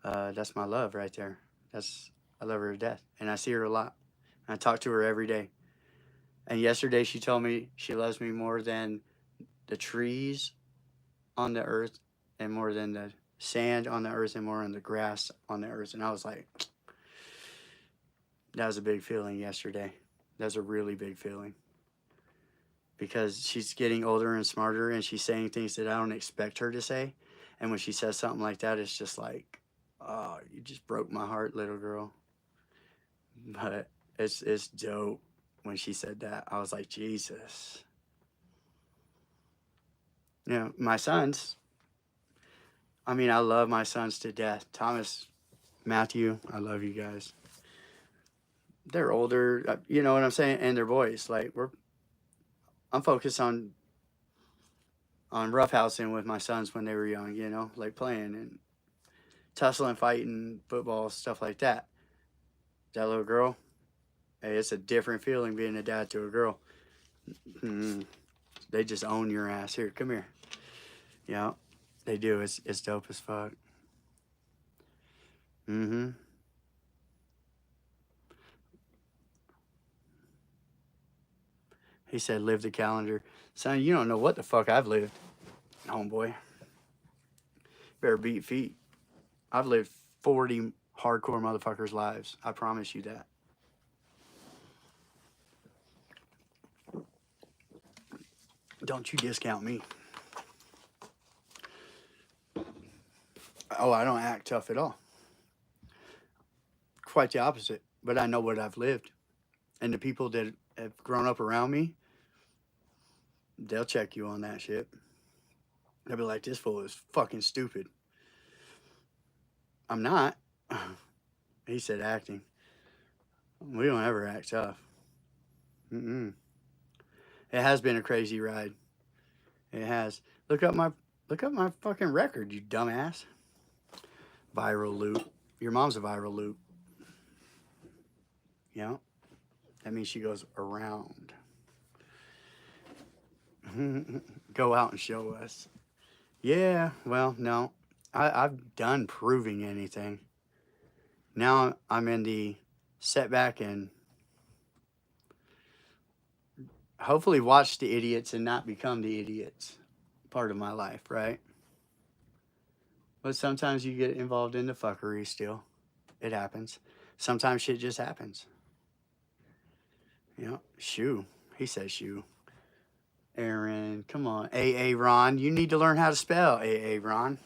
That's my love right there. I love her to death. And I see her a lot. I talk to her every day. And yesterday she told me she loves me more than the trees on the earth and more than the sand on the earth and more than the grass on the earth. And I was like, that was a big feeling yesterday. That was a really big feeling. Because she's getting older and smarter and she's saying things that I don't expect her to say. And when she says something like that, it's just like, oh, you just broke my heart, little girl. But it's dope. When she said that, I was like, Jesus. My sons, I love my sons to death. Thomas, Matthew, I love you guys. They're older, you know what I'm saying? And they're boys. Like, I'm focused on roughhousing with my sons when they were young, like playing and tussling, fighting, football, stuff like that. That little girl, hey, it's a different feeling being a dad to a girl. They just own your ass. Here, come here. Yeah, they do. It's dope as fuck. He said, live the calendar. Son, you don't know what the fuck I've lived, homeboy. Better beat feet. I've lived 40 hardcore motherfuckers' lives. I promise you that. Don't you discount me. Oh, I don't act tough at all. Quite the opposite. But I know what I've lived. And the people that have grown up around me, they'll check you on that shit. They'll be like, this fool is fucking stupid. I'm not. He said acting. We don't ever act tough. It has been a crazy ride. It has. Look up my fucking record, you dumbass. Viral loop. Your mom's a viral loop. Yeah. That means she goes around. Go out and show us. Yeah, well, no. I've done proving anything. Now I'm in the setback and hopefully watch the idiots and not become the idiots part of my life, right? But sometimes you get involved in the fuckery still. It happens. Sometimes shit just happens. Shoo. He says shoo. Aaron, come on. A Ron, you need to learn how to spell A Ron.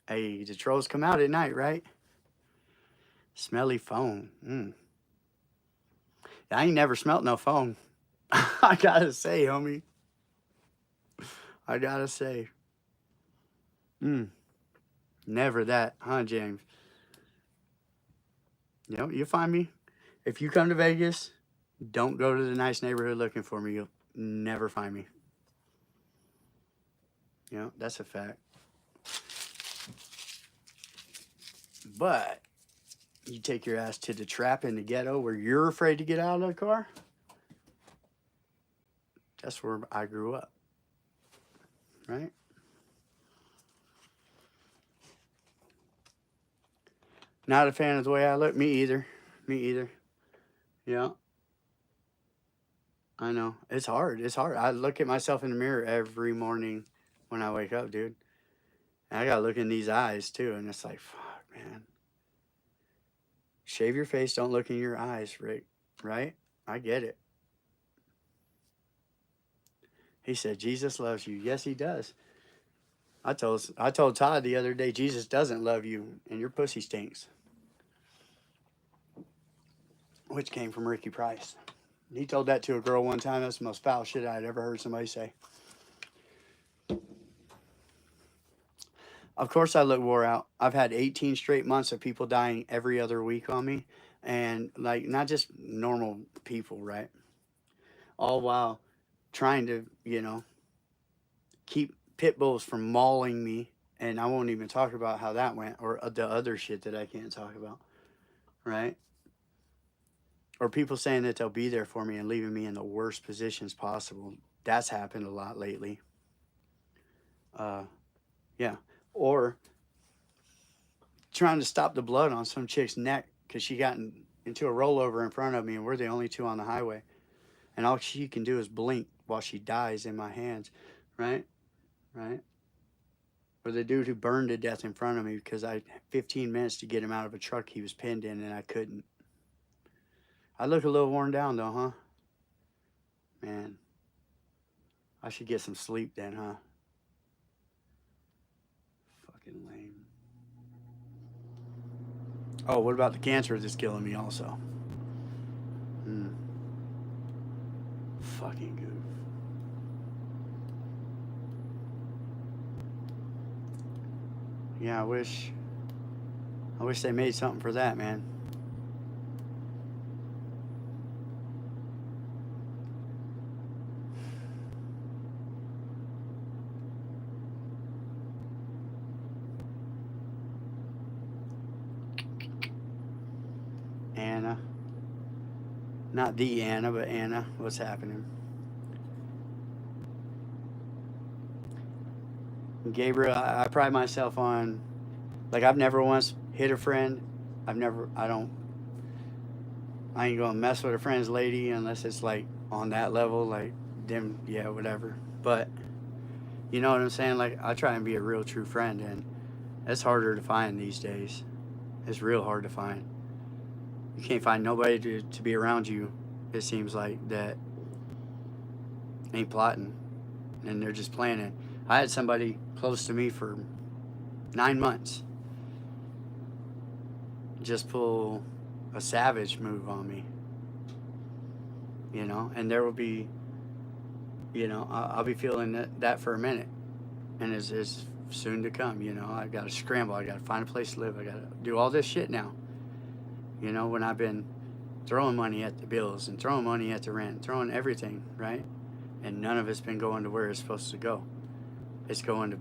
Hey, the trolls come out at night, right? Smelly phone. I ain't never smelt no phone. I gotta say, homie. I gotta say. Never that, huh, James? You find me If you come to Vegas, don't go to the nice neighborhood looking for me. You'll never find me. You know, that's a fact. But you take your ass to the trap in the ghetto where you're afraid to get out of the car. That's where I grew up. Right? Not a fan of the way I look. Me either. Me either. Yeah. I know. It's hard. It's hard. I look at myself in the mirror every morning when I wake up, dude. And I gotta look in these eyes too, and it's like, fuck, man. Shave your face, don't look in your eyes, Rick. Right? I get it. He said, Jesus loves you. Yes, he does. I told Todd the other day, Jesus doesn't love you, and your pussy stinks. Which came from Ricky Price. He told that to a girl one time. That's the most foul shit I'd ever heard somebody say. Of course, I look wore out. I've had 18 straight months of people dying every other week on me. And, like, not just normal people, right? All while trying to, keep pit bulls from mauling me. And I won't even talk about how that went or the other shit that I can't talk about, right? Or people saying that they'll be there for me and leaving me in the worst positions possible. That's happened a lot lately. Yeah. Or trying to stop the blood on some chick's neck because she got into a rollover in front of me and we're the only two on the highway. And all she can do is blink while she dies in my hands, right? Right? Or the dude who burned to death in front of me because I had 15 minutes to get him out of a truck he was pinned in and I couldn't. I look a little worn down though, huh? Man, I should get some sleep then, huh? Fucking lame. Oh, what about the cancer that's killing me also? Fucking goof. Yeah, I wish they made something for that, man. Anna. Not the Anna, but Anna. What's happening? Gabriel, I pride myself on, like, I've never once hit a friend. I ain't gonna mess with a friend's lady unless it's like on that level, like, them, yeah, whatever. But, you know what I'm saying? Like, I try and be a real true friend, and that's harder to find these days. It's real hard to find. You can't find nobody to be around you, it seems like, that ain't plotting and they're just planning. I had somebody close to me for 9 months just pull a savage move on me, and there will be, I'll be feeling that for a minute, and it's soon to come. I got to scramble. I got to find a place to live. I got to do all this shit now. When I've been throwing money at the bills and throwing money at the rent, throwing everything, right? And none of it's been going to where it's supposed to go. It's going to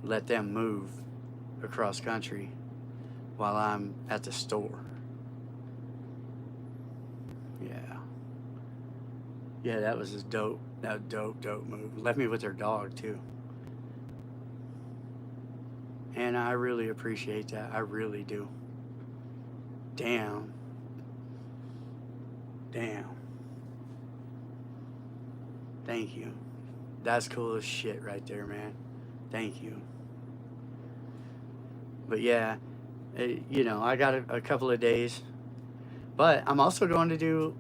let them move across country while I'm at the store. Yeah, that was a dope move. Left me with their dog too. And I really appreciate that. I really do. Damn. Thank you. That's cool as shit right there, man. Thank you. But yeah, I got a couple of days, but I'm also going to do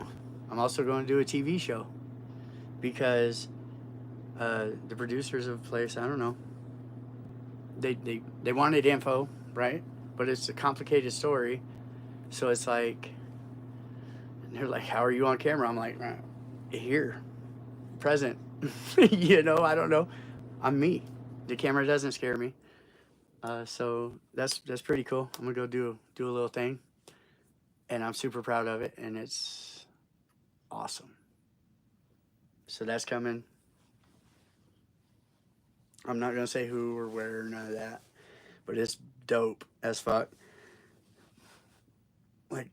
a TV show because the producers of the place, I don't know, they wanted info, right? But it's a complicated story, so it's like, they're like, "How are you on camera?" I'm like, "Here, present." I don't know. I'm me. The camera doesn't scare me. So that's pretty cool. I'm gonna go do a little thing. and I'm super proud of it, and it's awesome. So that's coming. I'm not gonna say who or where or none of that, but it's dope as fuck. Like,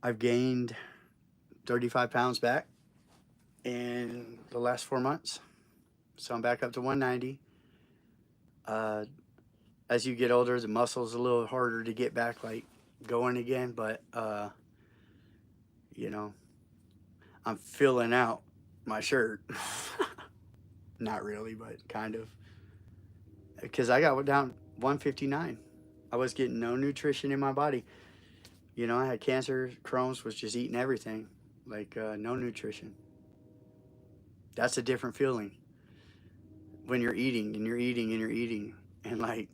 I've gained 35 pounds back in the last 4 months, so I'm back up to 190. Uh, as you get older, the muscles a little harder to get back, like going again, but you know, I'm filling out my shirt. Not really, but kind of. Because I got down 159. I was getting no nutrition in my body. You know, I had cancer, Crohn's, was just eating everything. Like, no nutrition. That's a different feeling when you're eating and you're eating and you're eating, and like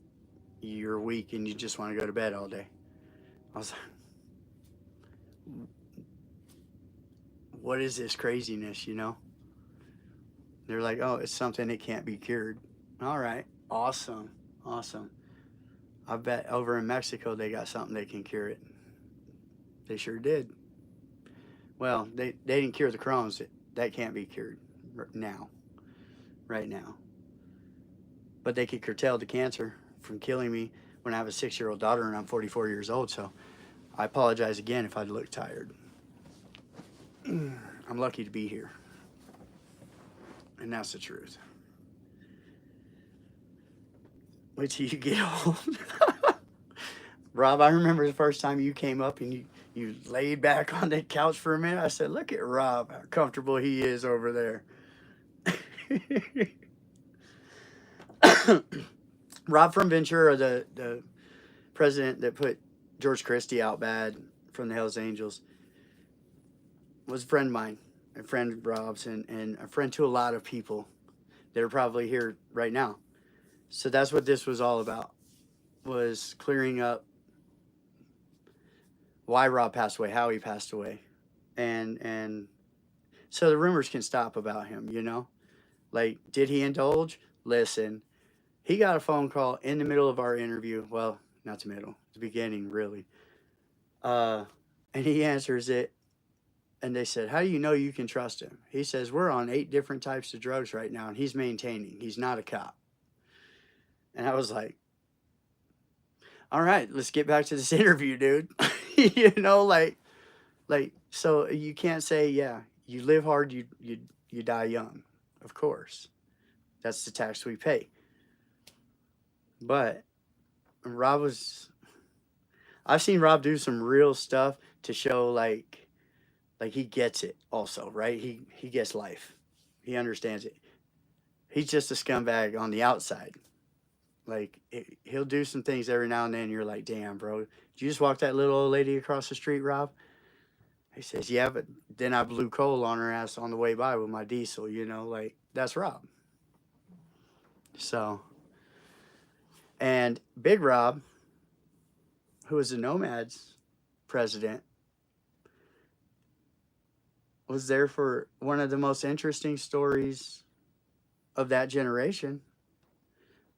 you're weak and you just want to go to bed all day. I was like, what is this craziness, you know? They're like, oh, it's something that can't be cured. All right, awesome, awesome. I bet over in Mexico they got something they can cure it. They sure did. Well, they didn't cure the Crohn's. That can't be cured now, right now. But they could curtail the cancer from killing me when I have a 6-year-old daughter and I'm 44 years old. So I apologize again if I look tired. I'm lucky to be here. And that's the truth. Wait till you get old. Rob, I remember the first time you came up and you laid back on the couch for a minute. I said, look at Rob, how comfortable he is over there. Rob from Ventura, the president that put George Christie out bad from the Hells Angels, was a friend of mine, a friend of Rob's, and a friend to a lot of people that are probably here right now. So that's what this was all about, was clearing up why Rob passed away, how he passed away. And so the rumors can stop about him, you know? Like, did he indulge? Listen, he got a phone call in the middle of our interview. Well, not the middle, the beginning, really. And he answers it, and they said, how do you know you can trust him? He says, we're on 8 different types of drugs right now, and he's maintaining. He's not a cop. And I was like, all right, let's get back to this interview, dude. You know, like, so you can't say, yeah, you live hard, you die young. Of course. That's the tax we pay. But I've seen Rob do some real stuff to show like he gets it also, right? He gets life. He understands it. He's just a scumbag on the outside. Like, he'll do some things every now and then. You're like, damn, bro. Did you just walk that little old lady across the street, Rob? He says, yeah, but then I blew coal on her ass on the way by with my diesel, you know? Like, that's Rob. So, and Big Rob, who was the Nomads president, was there for one of the most interesting stories of that generation.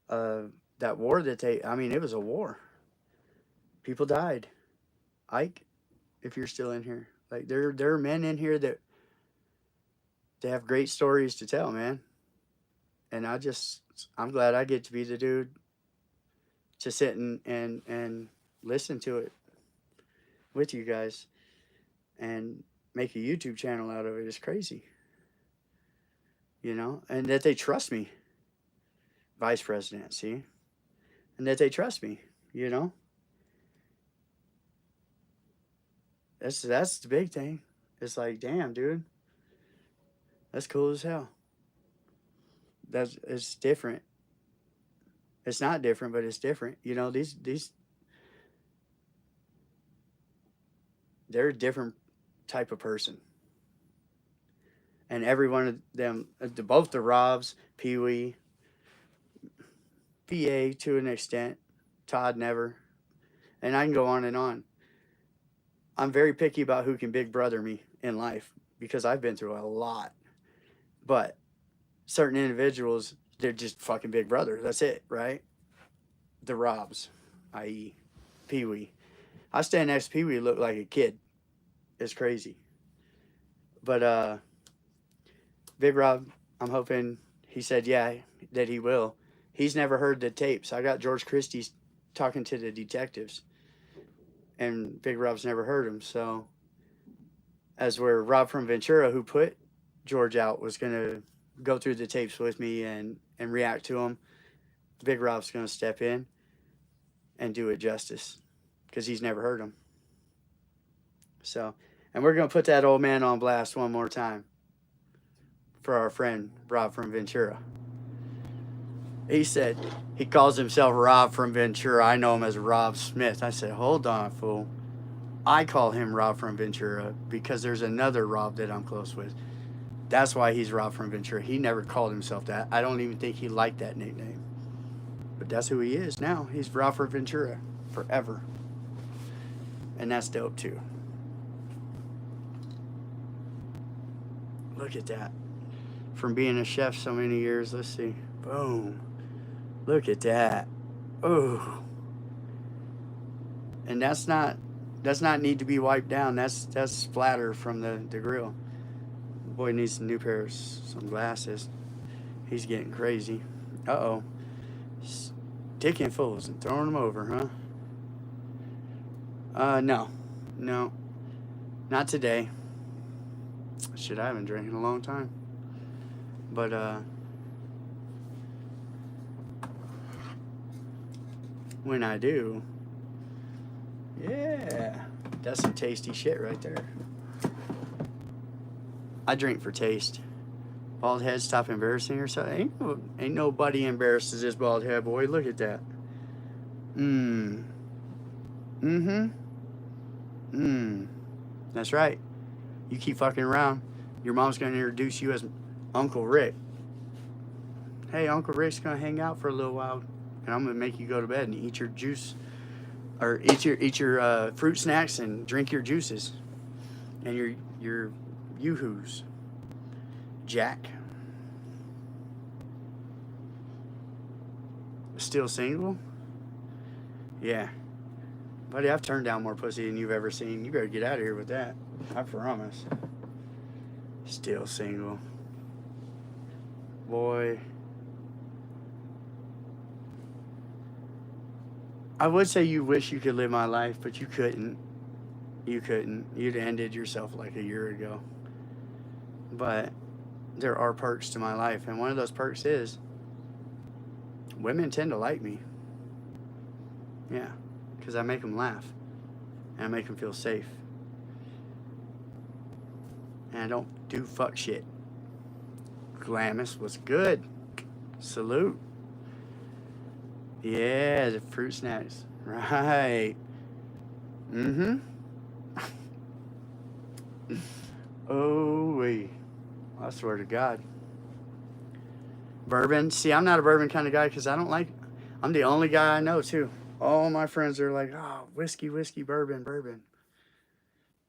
That war that it was a war. People died. Ike, if you're still in here, like there are men in here that they have great stories to tell, man. And I'm glad I get to be the dude to sit and listen to it with you guys and make a YouTube channel out of it. Is crazy, you know, and that they trust me. Vice president, see? And that they trust me, you know? That's the big thing. It's like, damn, dude. That's cool as hell. It's different. It's not different, but it's different. You know, these they're a different type of person. And every one of them, both the Robs, Pee Wee, PA to an extent, Todd never, and I can go on and on. I'm very picky about who can big brother me in life because I've been through a lot. But certain individuals, they're just fucking big brother. That's it, right? The Robs, i.e. Pee Wee. I stand next to Pee Wee, look like a kid. It's crazy. But Big Rob, I'm hoping, he said yeah, that he will. He's never heard the tapes. I got George Christie's talking to the detectives, and Big Rob's never heard them. So, as where Rob from Ventura, who put George out, was going to go through the tapes with me and react to them, Big Rob's going to step in and do it justice because he's never heard them. So, and we're going to put that old man on blast one more time for our friend Rob from Ventura. He said, he calls himself Rob from Ventura. I know him as Rob Smith. I said, hold on, fool. I call him Rob from Ventura because there's another Rob that I'm close with. That's why he's Rob from Ventura. He never called himself that. I don't even think he liked that nickname. But that's who he is now. He's Rob from Ventura forever. And that's dope too. Look at that. From being a chef so many years, let's see. Boom. Look at that. Oh. And that's not need to be wiped down. That's splatter from the grill. The boy needs some new pairs, some glasses. He's getting crazy. Uh-oh. Sticking fools and throwing them over, huh? No. Not today. Shit, I haven't drank in a long time. But, when I do, yeah, that's some tasty shit right there. I drink for taste. Bald head, stop embarrassing yourself. Ain't nobody embarrassed this bald head, boy. Look at that. That's right. You keep fucking around, your mom's gonna introduce you as Uncle Rick. Hey, Uncle Rick's gonna hang out for a little while, and I'm gonna make you go to bed and eat your juice, or eat your fruit snacks and drink your juices, and your yoo-hoos. Jack. Still single? Yeah. Buddy, I've turned down more pussy than you've ever seen. You better get out of here with that. I promise. Still single. Boy. I would say you wish you could live my life, but you couldn't. You couldn't. You'd ended yourself like a year ago. But there are perks to my life, and one of those perks is women tend to like me. Yeah, because I make them laugh, and I make them feel safe, and I don't do fuck shit. Glamis was good. Salute. Yeah, the fruit snacks. Right. Oh, wait. I swear to God. Bourbon. See, I'm not a bourbon kind of guy because I don't like. I'm the only guy I know too. All my friends are like, oh, whiskey, bourbon.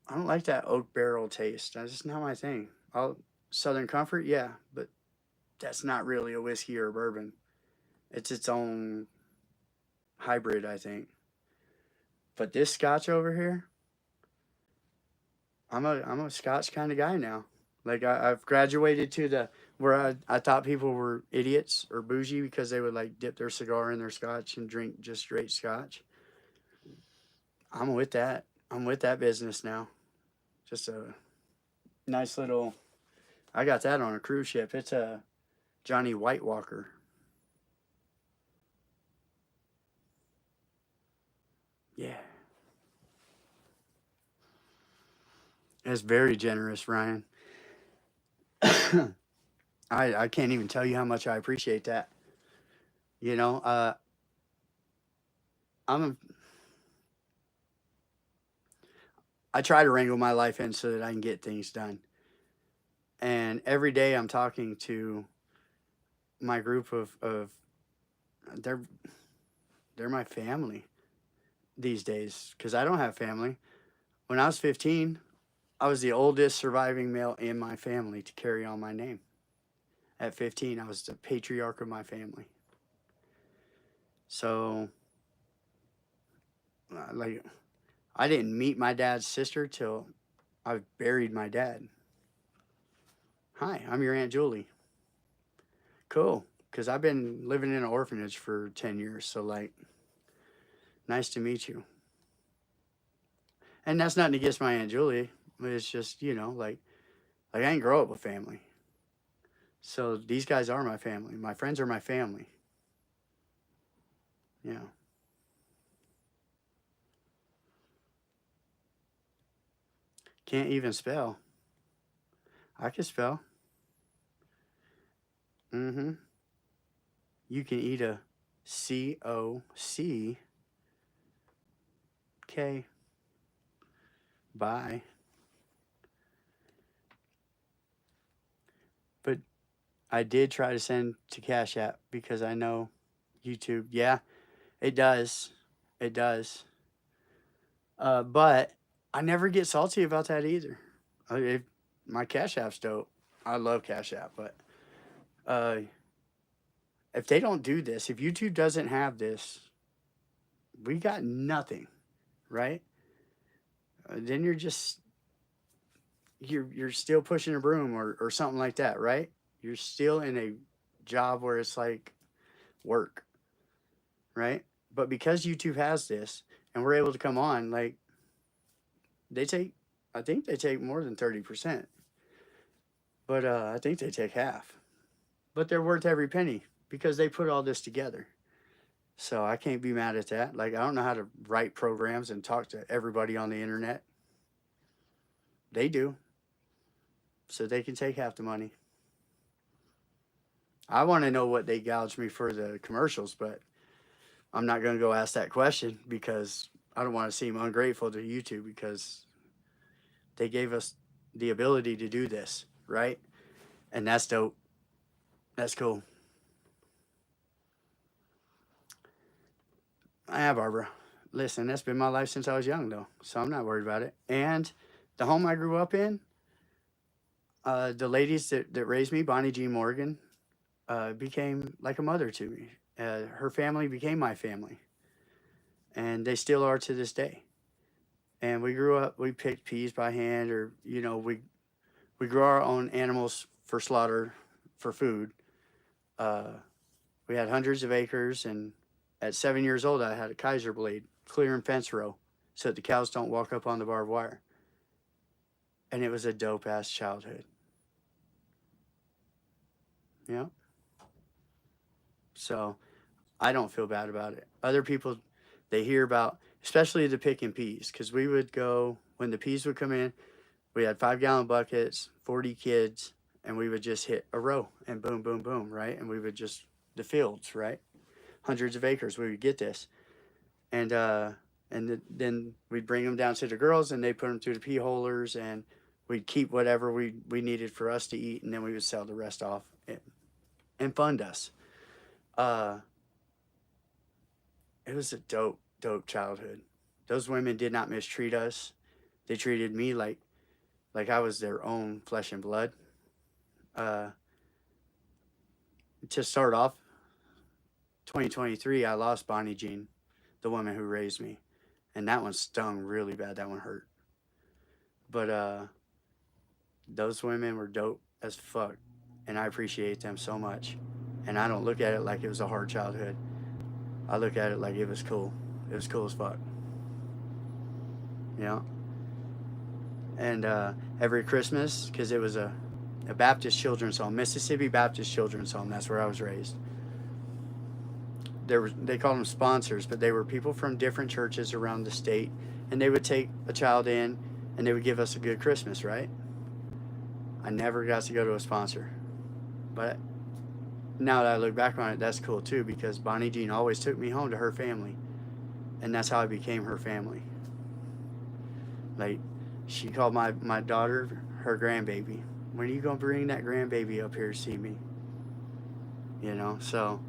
I don't like that oak barrel taste. That's just not my thing. Southern Comfort, yeah, but that's not really a whiskey or a bourbon. It's its own hybrid, I think. But this scotch over here, I'm a scotch kind of guy now. Like I've graduated to the where I thought people were idiots or bougie because they would like dip their cigar in their scotch and drink just straight scotch. I'm with that. I'm with that business now. Just a nice little. I got that on a cruise ship. It's a Johnny White Walker. Yeah. That's very generous, Ryan. I can't even tell you how much I appreciate that. You know, I'm I try to wrangle my life in so that I can get things done. And every day I'm talking to my group of they're they're my family these days because I don't have family. When I was 15, I was the oldest surviving male in my family to carry on my name. At 15, I was the patriarch of my family. So, like, I didn't meet my dad's sister till I buried my dad. Hi, I'm your Aunt Julie. Cool. Because I've been living in an orphanage for 10 years. So, like, nice to meet you. And that's nothing against my Aunt Julie. It's just, like I didn't grow up with family. So these guys are my family. My friends are my family. Yeah. Can't even spell. I can spell. Mm-hmm. You can eat a COCK. Bye. But I did try to send to Cash App because I know YouTube. Yeah, it does. It does. But I never get salty about that either. If my Cash App's dope. I love Cash App, but uh, if they don't do this, if YouTube doesn't have this, we got nothing, right? Then you're still pushing a broom or something like that, right? You're still in a job where it's like work, right? But because YouTube has this and we're able to come on, like they take, I think they take more than 30%, but I think they take half. But they're worth every penny because they put all this together. So I can't be mad at that. Like I don't know how to write programs and talk to everybody on the internet. They do. So they can take half the money. I want to know what they gouged me for the commercials, but I'm not going to go ask that question because I don't want to seem ungrateful to YouTube because they gave us the ability to do this, right? And that's dope. That's cool. Barbara. Listen, that's been my life since I was young, though, so I'm not worried about it. And the home I grew up in, the ladies that raised me, Bonnie Jean Morgan, became like a mother to me. Her family became my family, and they still are to this day. And we grew up. We picked peas by hand, or we grow our own animals for slaughter, for food. Uh, we had hundreds of acres, and at 7 years old, I had a Kaiser blade clearing fence row so that the cows don't walk up on the barbed wire. And it was a dope ass childhood. Yeah. So I don't feel bad about it. Other people, they hear about, especially the picking peas, because we would go when the peas would come in. We had 5 gallon buckets, 40 kids, and we would just hit a row and boom, boom, boom, right? And we would just the fields, right? Hundreds of acres. We would get this, and then we'd bring them down to the girls, and they put them through the pea holers, and we'd keep whatever we needed for us to eat, and then we would sell the rest off and fund us. Uh, it was a dope childhood. Those women did not mistreat us. They treated me like I was their own flesh and blood. Uh, to start off, 2023, I lost Bonnie Jean, the woman who raised me, and that one stung really bad. That one hurt. But those women were dope as fuck, and I appreciate them so much. And I don't look at it like it was a hard childhood. I look at it like it was cool. It was cool as fuck. You know? And every Christmas, because it was a Baptist children's home, Mississippi Baptist children's home. That's where I was raised. They called them sponsors, but they were people from different churches around the state, and they would take a child in, and they would give us a good Christmas, right? I never got to go to a sponsor, but now that I look back on it, that's cool too because Bonnie Jean always took me home to her family, and that's how I became her family. Like, she called my daughter her grandbaby. When are you gonna bring that grandbaby up here to see me? So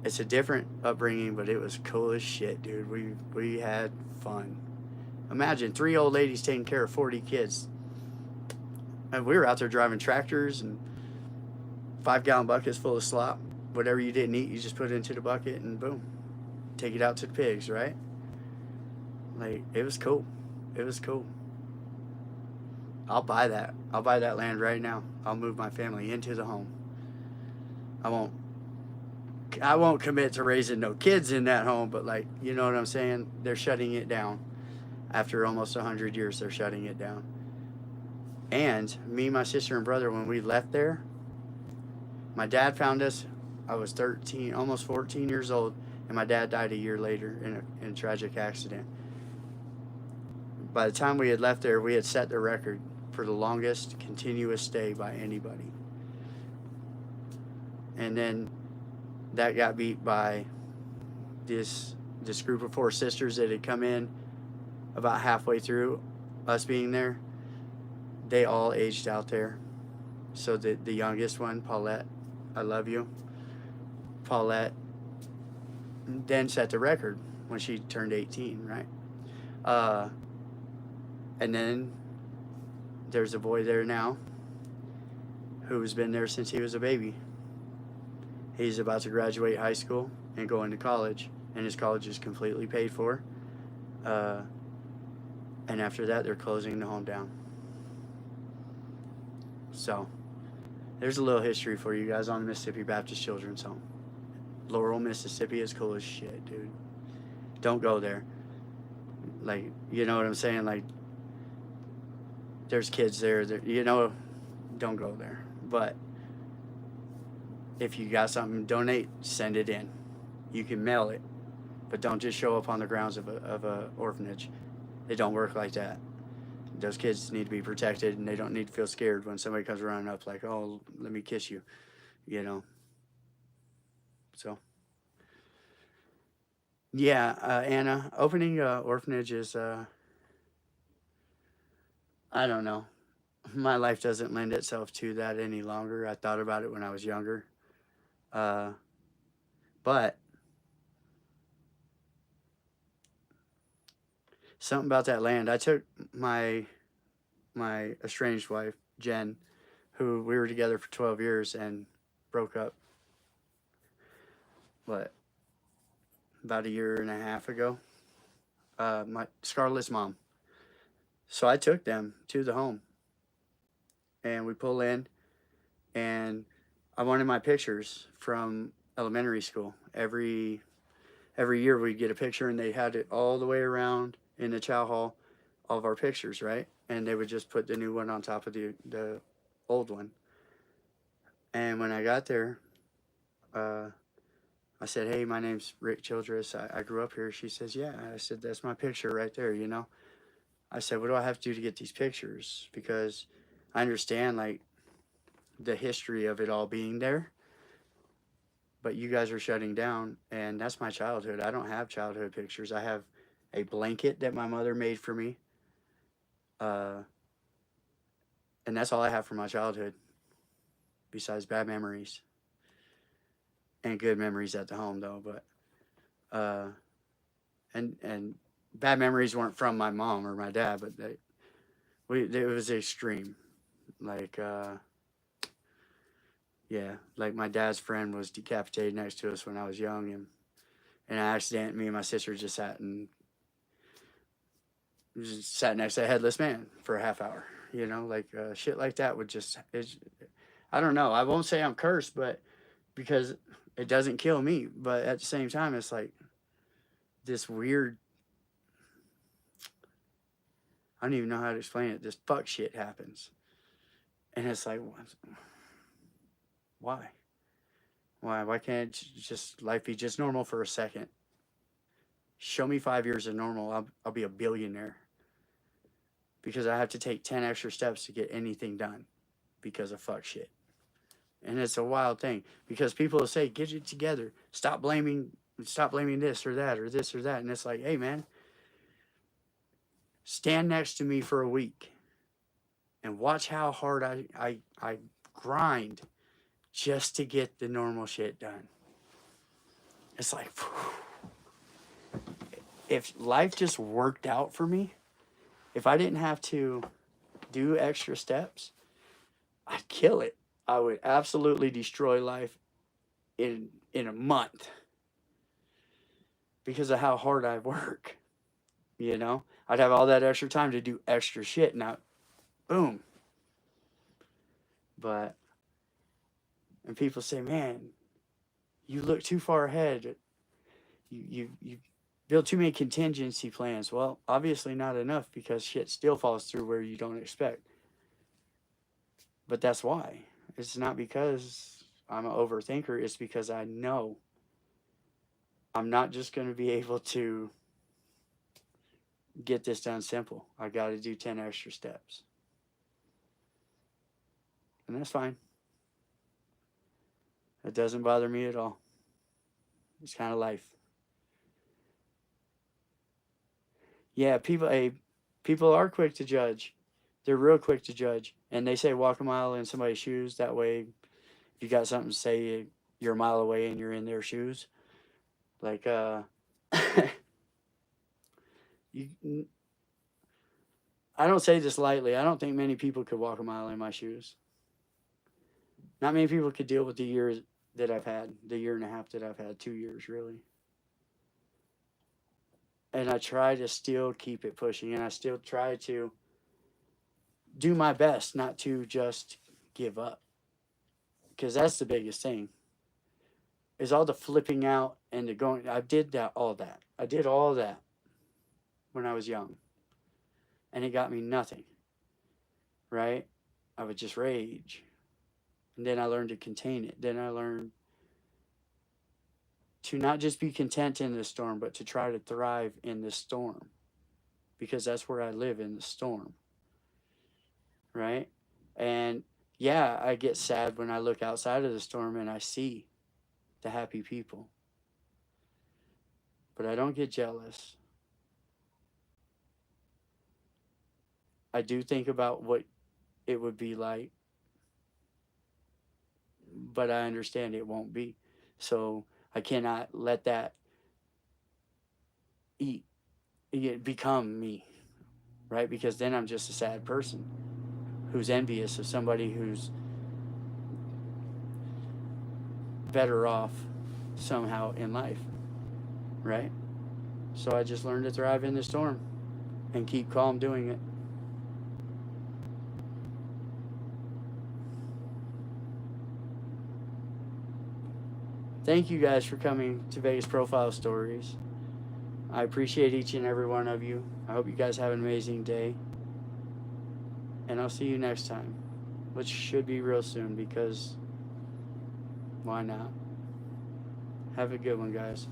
it's a different upbringing, but it was cool as shit, dude. We had fun. Imagine 3 old ladies taking care of 40 kids. And we were out there driving tractors and 5 gallon buckets full of slop. Whatever you didn't eat, you just put it into the bucket and boom, take it out to the pigs, right? Like, it was cool. It was cool. I'll buy that. I'll buy that land right now. I'll move my family into the home. I won't I won't commit to raising no kids in that home, but like, you know what I'm saying? They're shutting it down. After almost 100 years, they're shutting it down. And me, my sister, and brother, when we left there, my dad found us. I was 13, almost 14 years old, and my dad died a year later in a tragic accident. By the time we had left there, we had set the record for the longest continuous stay by anybody. And then that got beat by this group of four sisters that had come in about halfway through us being there. They all aged out there. So the youngest one, Paulette, I love you. Paulette then set the record when she turned 18, right? And then there's a boy there now who's been there since he was a baby. He's about to graduate high school and go into college, and his college is completely paid for. And after that, they're closing the home down. So, there's a little history for you guys on the Mississippi Baptist Children's Home. Laurel, Mississippi is cool as shit, dude. Don't go there. Like, you know what I'm saying? Like, there's kids there that, you know, don't go there. But if you got something, donate, send it in. You can mail it, but don't just show up on the grounds of a orphanage. It don't work like that. Those kids need to be protected, and they don't need to feel scared when somebody comes running up like, oh, let me kiss you, you know. So, yeah, Anna, opening an orphanage is, I don't know. My life doesn't lend itself to that any longer. I thought about it when I was younger. Uh, but something about that land. I took my estranged wife, Jen, who we were together for 12 years and broke up, what, about a year and a half ago. My Scarlett's mom. So I took them to the home, and we pull in, and I wanted my pictures from elementary school. Every year we'd get a picture, and they had it all the way around in the chow hall, all of our pictures, right? And they would just put the new one on top of the old one. And when I got there, I said, hey, my name's Rick Childress. I grew up here. She says, yeah. I said, that's my picture right there, you know? I said, what do I have to do to get these pictures? Because I understand, like, the history of it all being there. But you guys are shutting down, and that's my childhood. I don't have childhood pictures. I have a blanket that my mother made for me. And that's all I have from my childhood, besides bad memories. And good memories at the home, though. But, and bad memories weren't from my mom or my dad, but it was extreme. Like, yeah, like my dad's friend was decapitated next to us when I was young, and in an accident, me and my sister just sat next to a headless man for a half hour. You know, like shit like that would just, I don't know. I won't say I'm cursed, but because it doesn't kill me, but at the same time, it's like this weird, I don't even know how to explain it. This fuck shit happens. And it's like, why? Why can't just life be just normal for a second? Show me 5 years of normal, I'll be a billionaire. Because I have to take 10 extra steps to get anything done because of fuck shit. And it's a wild thing because people will say, get it together. Stop blaming this or that or this or that. And it's like, hey, man, stand next to me for a week and watch how hard I grind just to get the normal shit done. It's like, if life just worked out for me, if I didn't have to do extra steps, I'd kill it. I would absolutely destroy life in a month because of how hard I work. you know? I'd have all that extra time to do extra shit. Now, boom. But, and people say, man, you look too far ahead. You build too many contingency plans. Well, obviously not enough, because shit still falls through where you don't expect. But that's why. It's not because I'm an overthinker. It's because I know I'm not just going to be able to get this done simple. I got to do 10 extra steps. And that's fine. It doesn't bother me at all. It's kind of life. Yeah, people are quick to judge. They're real quick to judge. And they say walk a mile in somebody's shoes. That way, if you got something to say, you're a mile away and you're in their shoes. Like, you, I don't say this lightly. I don't think many people could walk a mile in my shoes. Not many people could deal with the years that I've had, the year and a half that I've had, 2 years really. And I try to still keep it pushing, and I still try to do my best not to just give up. Because that's the biggest thing. Is all the flipping out and the going. I did all that. I did all that when I was young. And it got me nothing. Right? I would just rage. And then I learned to contain it. Then I learned to not just be content in the storm, but to try to thrive in the storm. Because that's where I live, in the storm. Right? And yeah, I get sad when I look outside of the storm and I see the happy people. But I don't get jealous. I do think about what it would be like, but I understand it won't be. So I cannot let that become me, right? Because then I'm just a sad person who's envious of somebody who's better off somehow in life, right? So I just learned to thrive in the storm and keep calm doing it. Thank you guys for coming to Vegas Profile Stories. I appreciate each and every one of you. I hope you guys have an amazing day. And I'll see you next time, which should be real soon, because why not? Have a good one, guys.